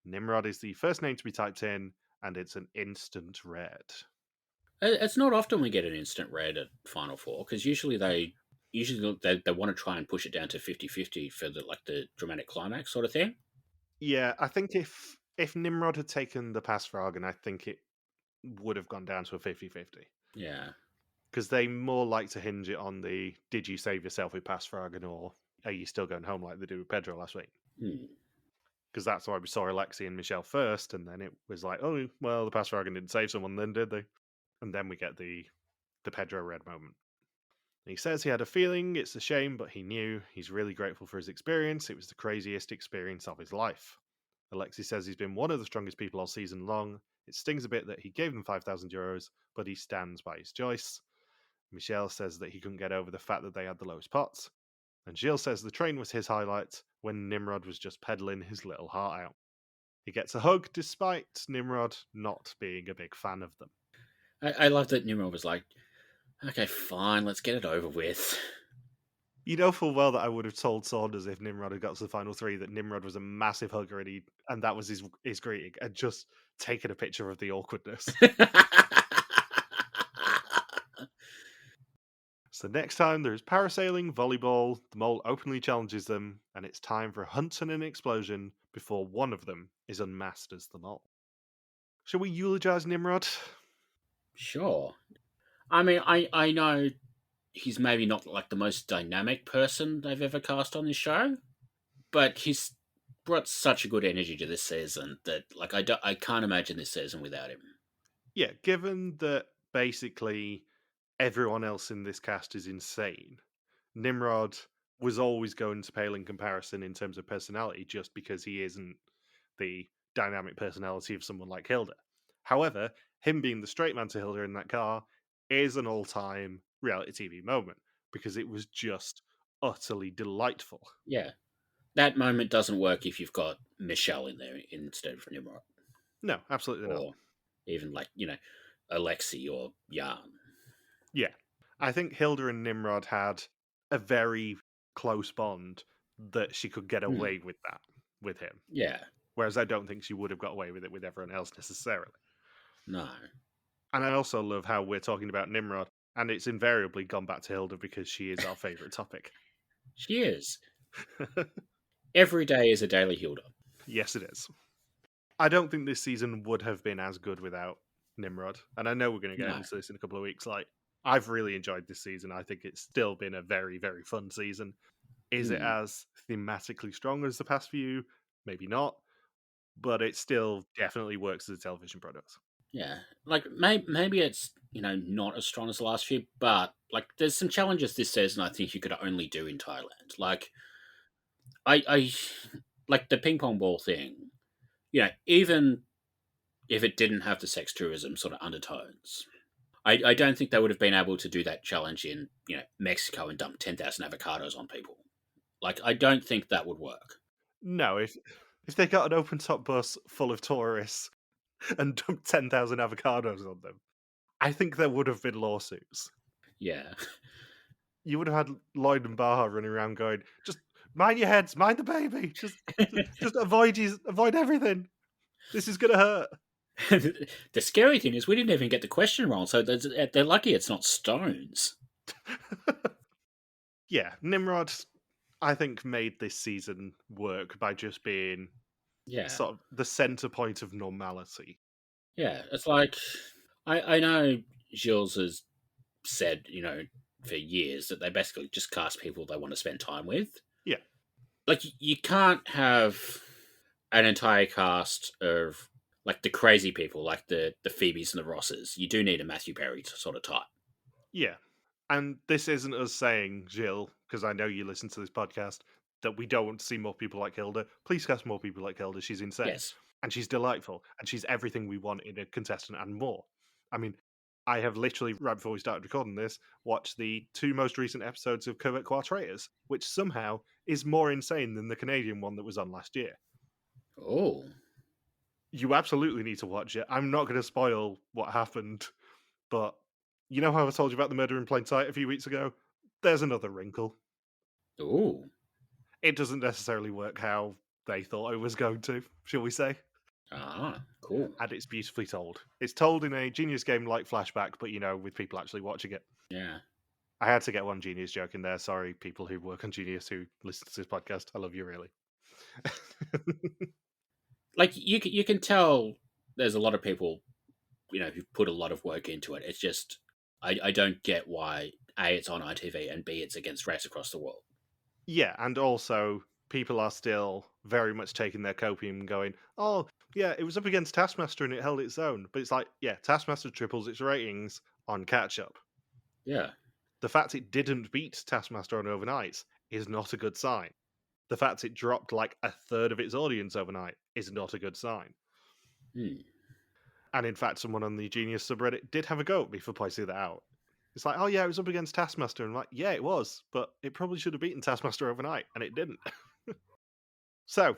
Nimrod is the first name to be typed in, and it's an instant red. It's not often we get an instant red at Final Four, because usually they want to try and push it down to 50-50 for the dramatic climax sort of thing. Yeah, I think if Nimrod had taken the Pass Fragen, I think it would have gone down to a 50-50. Yeah. Because they more like to hinge it on the did you save yourself with Pass Fragen, or are you still going home like they did with Pedro last week? Because that's why we saw Alexei and Michelle first, and then it was like, oh, well, the Pass Fragen didn't save someone then, did they? And then we get the Pedro red moment. He says he had a feeling, it's a shame, but he knew. He's really grateful for his experience. It was the craziest experience of his life. Alexei says he's been one of the strongest people all season long. It stings a bit that he gave them €5,000, but he stands by his choice. Michelle says that he couldn't get over the fact that they had the lowest pots. And Gilles says the train was his highlight when Nimrod was just peddling his little heart out. He gets a hug despite Nimrod not being a big fan of them. I love that Nimrod was like, okay, fine, let's get it over with. You know full well that I would have told Saunders if Nimrod had got to the final 3 that Nimrod was a massive hugger and that was his greeting, and just taken a picture of the awkwardness. So next time there's parasailing, volleyball, the mole openly challenges them, and it's time for a hunt and an explosion before one of them is unmasked as the mole. Shall we eulogize Nimrod? Sure. I mean, I know he's maybe not like the most dynamic person they've ever cast on this show, but he's brought such a good energy to this season that like I can't imagine this season without him. Yeah, given that basically everyone else in this cast is insane, Nimrod was always going to pale in comparison in terms of personality just because he isn't the dynamic personality of someone like Hilda. However, him being the straight man to Hilda in that car is an all-time reality TV moment because it was just utterly delightful. Yeah. That moment doesn't work if you've got Michelle in there instead of Nimrod. No, absolutely not. Or even like, Alexei or Jan. Yeah. I think Hilda and Nimrod had a very close bond that she could get away with that with him. Yeah. Whereas I don't think she would have got away with it with everyone else necessarily. No. And I also love how we're talking about Nimrod, and it's invariably gone back to Hilda because she is our favourite topic. She is. Every day is a daily Hilda. Yes, it is. I don't think this season would have been as good without Nimrod. And I know we're going to get No. into this in a couple of weeks. Like, I've really enjoyed this season. I think it's still been a very, very fun season. Is it as thematically strong as the past few? Maybe not. But it still definitely works as a television product. Yeah, like maybe it's not as strong as the last few, but like there's some challenges this season I think you could only do in Thailand. Like I like the ping pong ball thing. Even if it didn't have the sex tourism sort of undertones, I don't think they would have been able to do that challenge in Mexico and dump 10,000 avocados on people. Like I don't think that would work. No, if they got an open top bus full of tourists and dumped 10,000 avocados on them, I think there would have been lawsuits. Yeah. You would have had Lloyd and Baha running around going, just mind your heads, mind the baby, just avoid everything. This is gonna hurt. The scary thing is we didn't even get the question wrong, so they're lucky it's not stones. Yeah, Nimrod, I think, made this season work by just being sort of the center point of normality. Yeah, it's like I know Gilles has said, for years that they basically just cast people they want to spend time with. Yeah. Like you can't have an entire cast of like the crazy people, like the Phoebes and the Rosses. You do need a Matthew Perry sort of type. Yeah. And this isn't us saying, Jill, because I know you listen to this podcast, that we don't want to see more people like Hilda. Please cast more people like Hilda. She's insane. Yes. And she's delightful. And she's everything we want in a contestant and more. I mean, I have literally, right before we started recording this, watched the 2 most recent episodes of Covert Quartrators, which somehow is more insane than the Canadian one that was on last year. Oh. You absolutely need to watch it. I'm not going to spoil what happened, but you know how I told you about the murder in plain sight a few weeks ago? There's another wrinkle. Oh. It doesn't necessarily work how they thought it was going to, shall we say? Ah, cool. And it's beautifully told. It's told in a Genius game like flashback, but with people actually watching it. Yeah. I had to get one Genius joke in there. Sorry, people who work on Genius who listen to this podcast. I love you, really. Like you can tell there's a lot of people, who've put a lot of work into it. It's just I don't get why A, it's on ITV, and B, it's against Race Across the World. Yeah, and also people are still very much taking their copium and going, oh, yeah, it was up against Taskmaster and it held its own. But it's like, yeah, Taskmaster triples its ratings on catch-up. Yeah. The fact it didn't beat Taskmaster on overnights is not a good sign. The fact it dropped like a third of its audience overnight is not a good sign. And in fact, someone on the Genius subreddit did have a go at me for pointing that out. It's like, oh yeah, it was up against Taskmaster. And I'm like, yeah, it was, but it probably should have beaten Taskmaster overnight, and it didn't. So,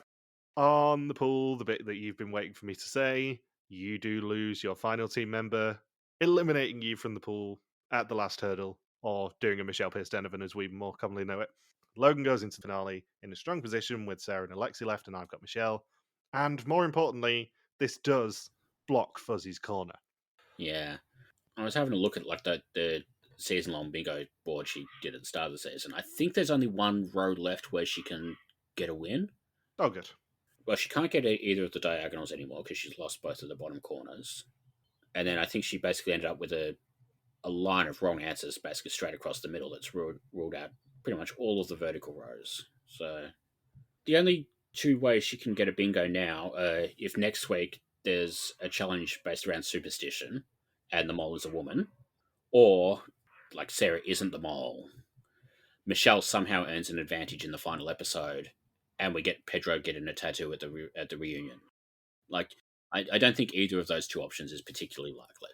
on the pool, the bit that you've been waiting for me to say, you do lose your final team member, eliminating you from the pool at the last hurdle, or doing a Michelle Pierce Donovan as we more commonly know it. Logan goes into the finale in a strong position with Sarah and Alexi left, and I've got Michelle. And more importantly, this does block Fuzzy's corner. Yeah. I was having a look at like the season-long bingo board she did at the start of the season. I think there's only one row left where she can get a win. Oh, good. Well, she can't get either of the diagonals anymore because she's lost both of the bottom corners. And then I think she basically ended up with a line of wrong answers basically straight across the middle that's ruled out pretty much all of the vertical rows. So the only 2 ways she can get a bingo now, if next week there's a challenge based around superstition and the mole is a woman, or like Sarah isn't the mole, Michelle somehow earns an advantage in the final episode, and we get Pedro getting a tattoo at the reunion. Like, I don't think either of those 2 options is particularly likely.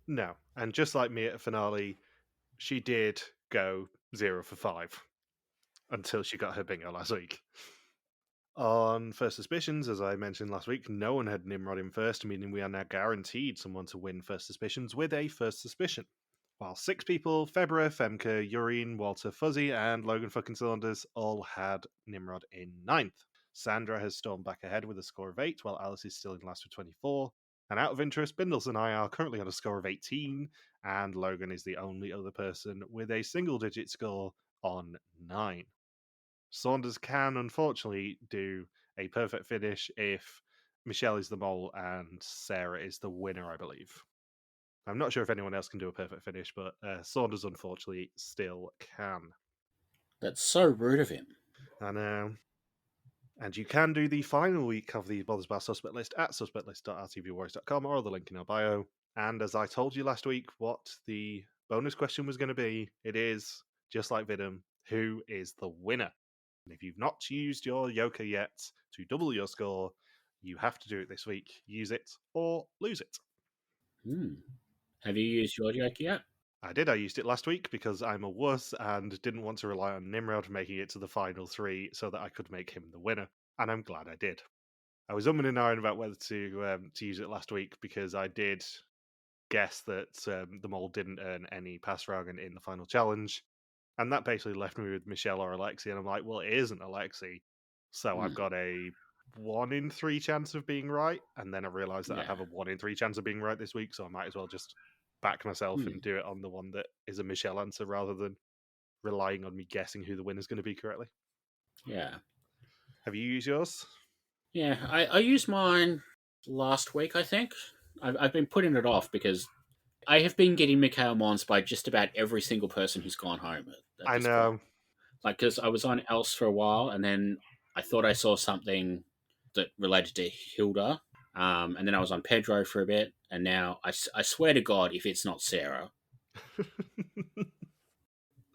No, and just like me at a finale, she did go 0 for 5 until she got her bingo last week. On First Suspicions, as I mentioned last week, no one had Nimrod in first, meaning we are now guaranteed someone to win First Suspicions with a First Suspicion. While 6 people, Febra, Femke, Urine, Walter, Fuzzy, and Logan fucking Cylinders all had Nimrod in 9th. Sandra has stormed back ahead with a score of 8, while Alice is still in last with 24. And out of interest, Bindles and I are currently on a score of 18, and Logan is the only other person with a single-digit score on 9. Saunders can, unfortunately, do a perfect finish if Michelle is the mole and Sarah is the winner, I believe. I'm not sure if anyone else can do a perfect finish, but Saunders, unfortunately, still can. That's so rude of him. I know. And you can do the final week of the Bothers Bar Suspect List at suspectlist.rtvwarriors.com or the link in our bio. And as I told you last week, what the bonus question was going to be, it is, just like Vidum, who is the winner? And if you've not used your Yoker yet to double your score, you have to do it this week. Use it or lose it. Have you used your joke yet? I did. I used it last week because I'm a wuss and didn't want to rely on Nimrod making it to the final 3 so that I could make him the winner. And I'm glad I did. I was umming and ahhing about whether to use it last week because I did guess that the mole didn't earn any pass Ragan in the final challenge. And that basically left me with Michelle or Alexi. And I'm like, well, it isn't Alexi. So I've got a 1 in 3 chance of being right. And then I realised that I have a 1 in 3 chance of being right this week. So I might as well just back myself and do it on the one that is a Michelle answer rather than relying on me guessing who the winner's going to be correctly. Yeah. Have you used yours? Yeah, I used mine last week, I think. I've been putting it off because I have been getting Mikhail Mons by just about every single person who's gone home. I know. Point. Like, because I was on Else for a while, and then I thought I saw something that related to Hilda, and then I was on Pedro for a bit, and now I swear to God, if it's not Sarah.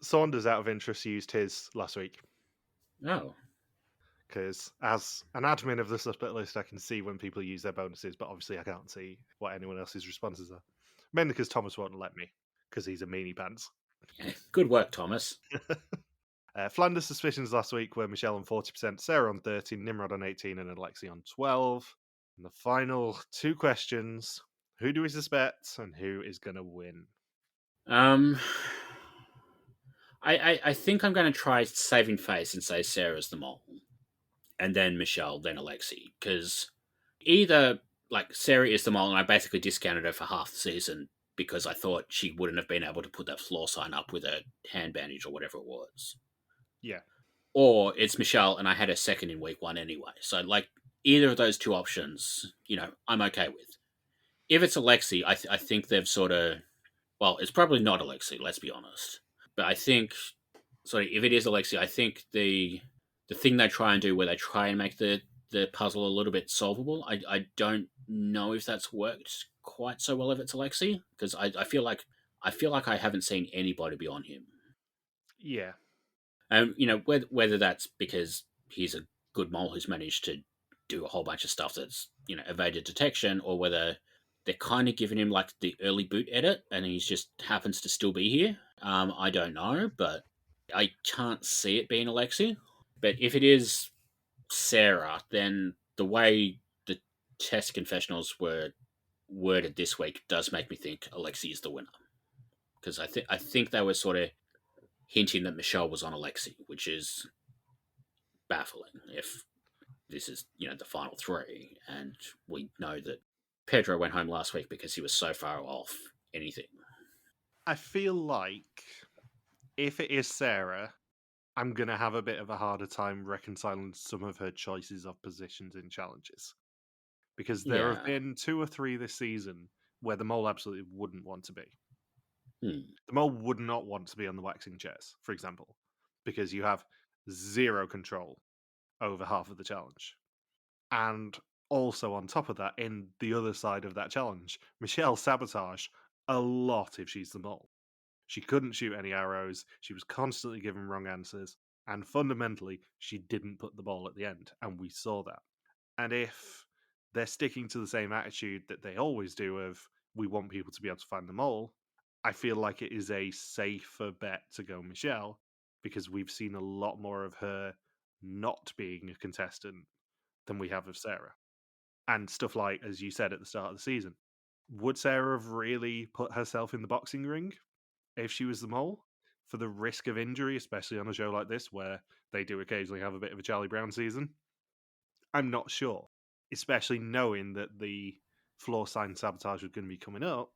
Saunders, out of interest, used his last week. Oh. Because as an admin of the suspect list, I can see when people use their bonuses, but obviously I can't see what anyone else's responses are. Mainly because Thomas won't let me, because he's a meanie pants. Yeah, good work, Thomas. Flanders' suspicions last week were Michelle on 40%, Sarah on 13, Nimrod on 18, and Alexi on 12. And the final 2 questions: who do we suspect, and who is going to win? I think I'm going to try saving face and say Sarah's the mole, and then Michelle, then Alexi, because either like Sarah is the mole, and I basically discounted her for half the season because I thought she wouldn't have been able to put that floor sign up with a hand bandage or whatever it was. Yeah. Or it's Michelle, and I had her second in week 1 anyway. So like either of those 2 options, I'm okay with. If it's Alexi, I think they've sort of, well, it's probably not Alexi. Let's be honest. But I think, if it is Alexi, I think the thing they try and do where they try and make the puzzle a little bit solvable, I don't know if that's worked quite so well if it's Alexi, because I feel like I haven't seen anybody beyond him. Yeah. And whether that's because he's a good mole who's managed to do a whole bunch of stuff that's evaded detection, or whether they're kind of giving him like the early boot edit and he just happens to still be here. I don't know, but I can't see it being Alexi. But if it is Sarah, then the way the test confessionals were worded this week does make me think Alexi is the winner. Because I think they were sort of hinting that Michelle was on Alexi, which is baffling if this is, the final 3. And we know that Pedro went home last week because he was so far off anything. I feel like if it is Sarah, I'm going to have a bit of a harder time reconciling some of her choices of positions in challenges. Because there have been 2 or 3 this season where the mole absolutely wouldn't want to be. The mole would not want to be on the waxing chairs, for example, because you have 0 control over half of the challenge. And also on top of that, in the other side of that challenge, Michelle sabotaged a lot if she's the mole. She couldn't shoot any arrows, she was constantly giving wrong answers, and fundamentally, she didn't put the ball at the end, and we saw that. And if they're sticking to the same attitude that they always do of, we want people to be able to find the mole, I feel like it is a safer bet to go Michelle, because we've seen a lot more of her not being a contestant than we have of Sarah. And stuff like, as you said at the start of the season, would Sarah have really put herself in the boxing ring if she was the mole for the risk of injury, especially on a show like this where they do occasionally have a bit of a Charlie Brown season? I'm not sure, especially knowing that the floor sign sabotage was going to be coming up,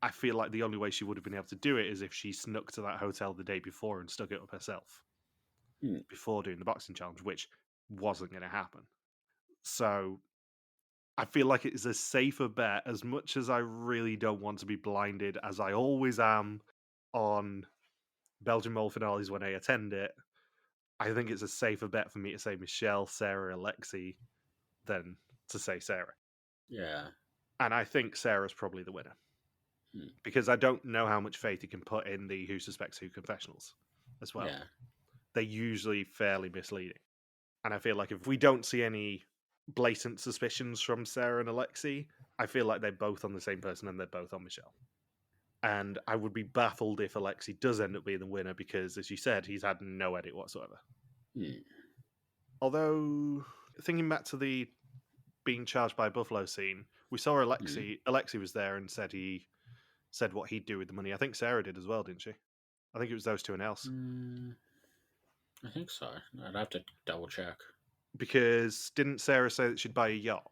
I feel like the only way she would have been able to do it is if she snuck to that hotel the day before and stuck it up herself before doing the boxing challenge, which wasn't going to happen. So I feel like it is a safer bet, as much as I really don't want to be blinded, as I always am on Belgian Mole finales when I attend it. I think it's a safer bet for me to say Michelle, Sarah, Alexi than to say Sarah. Yeah. And I think Sarah's probably the winner. Because I don't know how much faith you can put in the Who Suspects Who confessionals as well. Yeah. They're usually fairly misleading. And I feel like if we don't see any blatant suspicions from Sarah and Alexi, I feel like they're both on the same person and they're both on Michelle. And I would be baffled if Alexi does end up being the winner because, as you said, he's had no edit whatsoever. Although, thinking back to the being charged by Buffalo scene, we saw Alexi. Alexi was there and said what he'd do with the money. I think Sarah did as well, didn't she? I think it was those two and else. I think so. I'd have to double check. Because didn't Sarah say that she'd buy a yacht?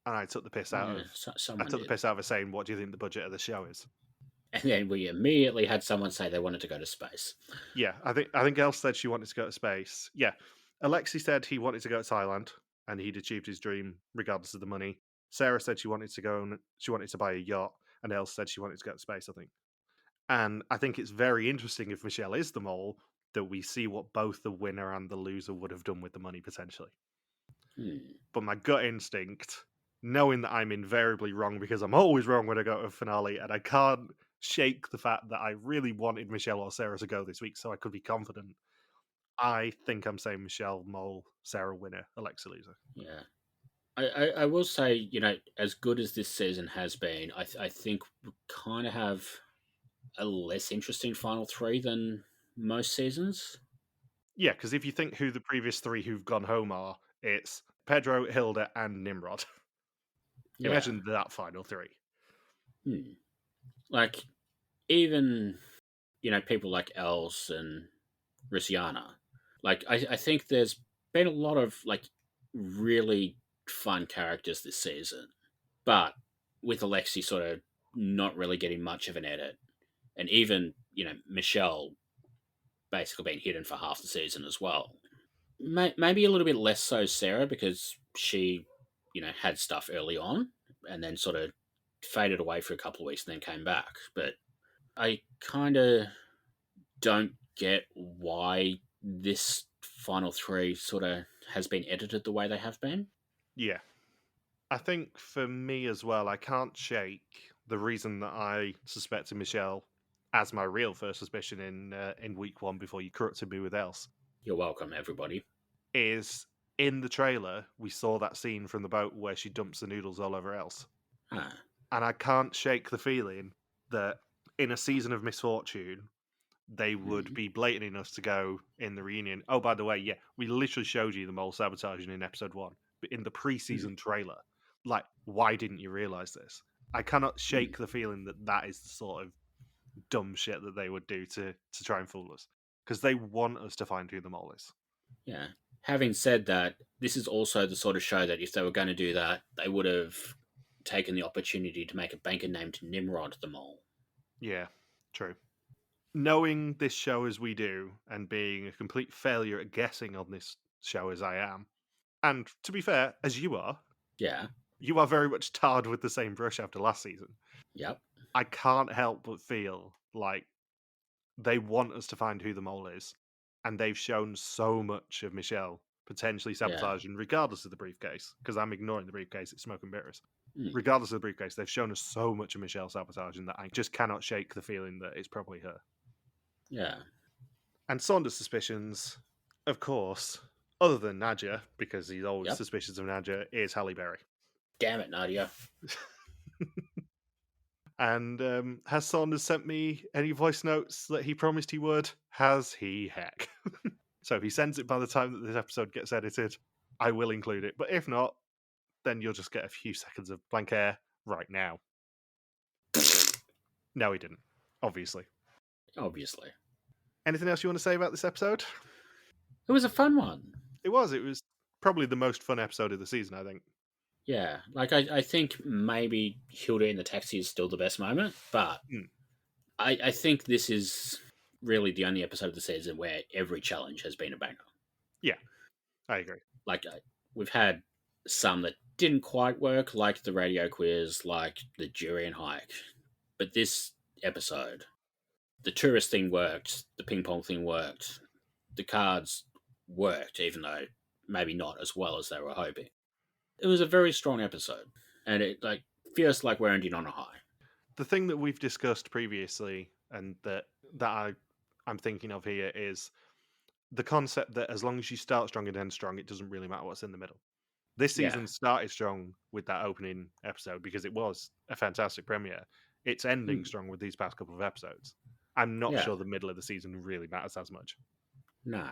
And I took the piss out of. Someone I took did. the piss out of her saying, "What do you think the budget of the show is?" And then we immediately had someone say they wanted to go to space. Yeah, I think Elle said she wanted to go to space. Yeah, Alexi said he wanted to go to Thailand and he'd achieved his dream regardless of the money. Sarah said she wanted to go and she wanted to buy a yacht, and Elle said she wanted to go to space, I think. And I think it's very interesting if Michelle is the mole that we see what both the winner and the loser would have done with the money potentially. But my gut instinct, knowing that I'm invariably wrong because I'm always wrong when I go to a finale, and I can't shake the fact that I really wanted Michelle or Sarah to go this week so I could be confident, I think I'm saying Michelle mole, Sarah winner, Alexa loser. Yeah. I will say, as good as this season has been, I think we kind of have a less interesting final three than most seasons. Yeah, because if you think who the previous three who've gone home are, it's Pedro, Hilda, and Nimrod. Yeah. Imagine that final three. Like, even, people like Els and Risiana. Like, I think there's been a lot of, really fun characters this season. But with Alexi sort of not really getting much of an edit. And even, Michelle basically being hidden for half the season as well. Maybe a little bit less so Sarah, because she, had stuff early on and then sort of faded away for a couple of weeks and then came back. But I kind of don't get why this final three sort of has been edited the way they have been. Yeah. I think for me as well, I can't shake the reason that I suspected Michelle as my real first suspicion in week one before you corrupted me with else. You're welcome, everybody. Is in the trailer, we saw that scene from the boat where she dumps the noodles all over else. And I can't shake the feeling that in a season of misfortune, they would be blatant enough to go in the reunion. Oh, by the way, yeah, we literally showed you the mole sabotaging in episode 1, but in the pre-season trailer. Like, why didn't you realize this? I cannot shake the feeling that that is the sort of dumb shit that they would do to try and fool us. Because they want us to find who the mole is. Yeah. Having said that, this is also the sort of show that if they were going to do that, they would have taken the opportunity to make a banker named Nimrod the mole. Yeah, true. Knowing this show as we do, and being a complete failure at guessing on this show as I am, and to be fair, as you are, you are very much tarred with the same brush after last season. Yep. I can't help but feel like they want us to find who the mole is, and they've shown so much of Michelle potentially sabotaging, regardless of the briefcase, because I'm ignoring the briefcase, it's smoke and mirrors. Regardless of the briefcase, they've shown us so much of Michelle sabotaging that I just cannot shake the feeling that it's probably her. Yeah. And Saunders' suspicions, of course, other than Nadja, because he's always suspicious of Nadja, is Halle Berry. Damn it, Nadia. And has Saunders sent me any voice notes that he promised he would? Has he heck? So if he sends it by the time that this episode gets edited, I will include it. But if not, then you'll just get a few seconds of blank air right now. No, he didn't. Obviously. Anything else you want to say about this episode? It was a fun one. It was. It was probably the most fun episode of the season, I think. Yeah, like I think maybe Hilda in the taxi is still the best moment, but Hmm. I think this is really the only episode of the season where every challenge has been a banger. Yeah, I agree. Like we've had some that didn't quite work, like the radio quiz, like the durian hike, but this episode, the tourist thing worked, the ping pong thing worked, the cards worked, even though maybe not as well as they were hoping. It was a very strong episode, and it like feels like we're ending on a high. The thing that we've discussed previously, and I'm thinking of here, is the concept that as long as you start strong and end strong, it doesn't really matter what's in the middle. This Yeah. season started strong with that opening episode because it was a fantastic premiere. It's ending Mm. strong with these past couple of episodes. I'm not Yeah. sure the middle of the season really matters as much. No.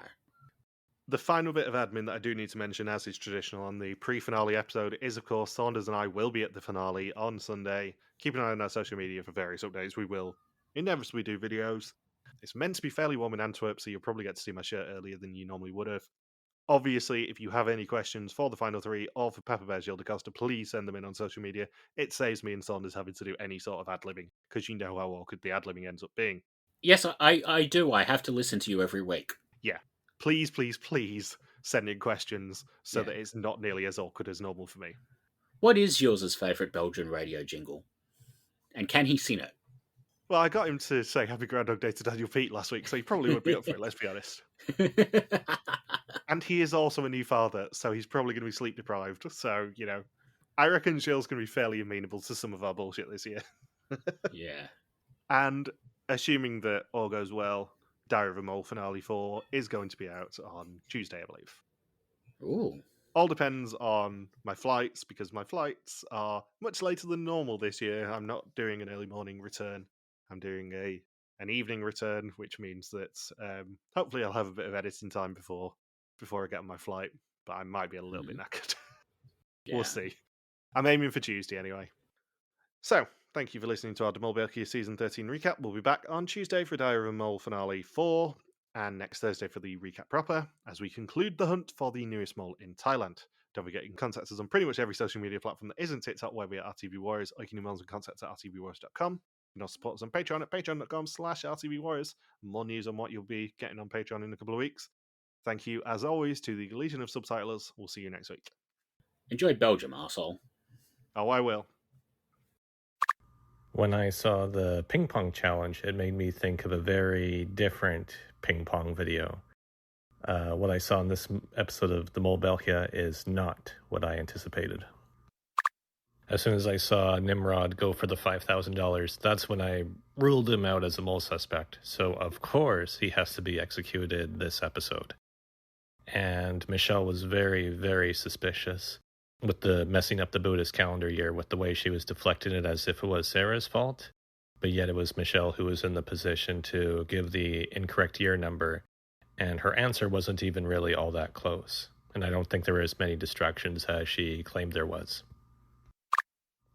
The final bit of admin that I do need to mention, as is traditional on the pre-finale episode, is of course Saunders and I will be at the finale on Sunday. Keep an eye on our social media for various updates. We will inevitably do videos. It's meant to be fairly warm in Antwerp, so you'll probably get to see my shirt earlier than you normally would have. Obviously, if you have any questions for the final three or for Pepper Bear's Yield Acosta, please send them in on social media. It saves me and Saunders having to do any sort of ad-libbing, because you know how awkward the ad-libbing ends up being. Yes, I do. I have to listen to you every week. Yeah. Please, please, please send in questions so Yeah. that it's not nearly as awkward as normal for me. What is yours' favourite Belgian radio jingle? And can he sing it? Well, I got him to say Happy Groundhog Day to Daniel Pete last week, so he probably would be up for it, let's be honest. And he is also a new father, so he's probably going to be sleep deprived. So, I reckon Jill's going to be fairly amenable to some of our bullshit this year. Yeah. And assuming that all goes well, Diary of a Mole Finale 4 is going to be out on Tuesday, I believe. Ooh. All depends on my flights, because my flights are much later than normal this year. I'm not doing an early morning return. I'm doing an evening return, which means that hopefully I'll have a bit of editing time before I get on my flight, but I might be a little bit knackered. Yeah. We'll see. I'm aiming for Tuesday anyway. So, thank you for listening to our Mol België Season 13 recap. We'll be back on Tuesday for Diary of a Mole Finale 4, and next Thursday for the recap proper, as we conclude the hunt for the newest mole in Thailand. Don't forget, you can contact us on pretty much every social media platform that isn't TikTok, where we are RTV Warriors, or you can email us and contact at rtvwarriors.com. You can also support us on Patreon at patreon.com/rtvwarriors. More news on what you'll be getting on Patreon in a couple of weeks. Thank you, as always, to the Legion of Subtitlers. We'll see you next week. Enjoy Belgium, arsehole. Oh, I will. When I saw the ping pong challenge, it made me think of a very different ping pong video. What I saw in this episode of the Mol België is not what I anticipated. As soon as I saw Nimrod go for the $5,000, that's when I ruled him out as a mole suspect. So, of course, he has to be executed this episode. And Michelle was very, very suspicious with the messing up the Buddhist calendar year, with the way she was deflecting it as if it was Sarah's fault. But yet it was Michelle who was in the position to give the incorrect year number. And her answer wasn't even really all that close. And I don't think there were as many distractions as she claimed there was.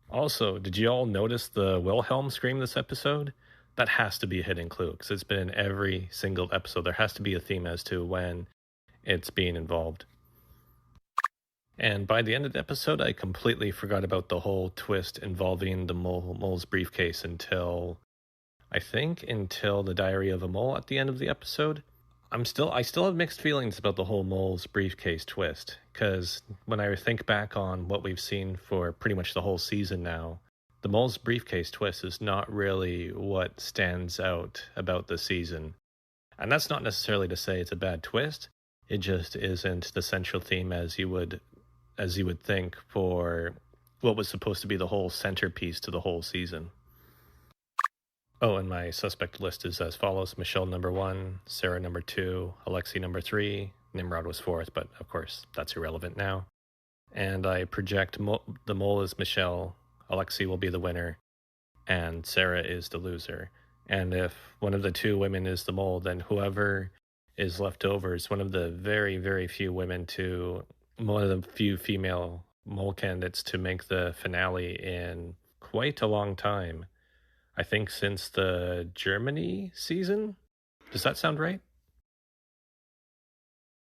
Also, did you all notice the Wilhelm scream this episode? That has to be a hidden clue, because it's been in every single episode. There has to be a theme as to when it's being involved. And by the end of the episode, I completely forgot about the whole twist involving the mole's briefcase until the Diary of a Mole at the end of the episode. I still have mixed feelings about the whole mole's briefcase twist, because when I think back on what we've seen for pretty much the whole season now, the mole's briefcase twist is not really what stands out about the season. And that's not necessarily to say it's a bad twist. It just isn't the central theme as you would think for what was supposed to be the whole centerpiece to the whole season. Oh, and my suspect list is as follows: Michelle number 1, Sarah number 2, Alexei number 3, Nimrod was 4th, but of course that's irrelevant now. And I project the mole is Michelle, Alexei will be the winner, and Sarah is the loser. And if one of the two women is the mole, then whoever is left over is one of the very, very few one of the few female mole candidates to make the finale in quite a long time. I think since the Germany season. Does that sound right?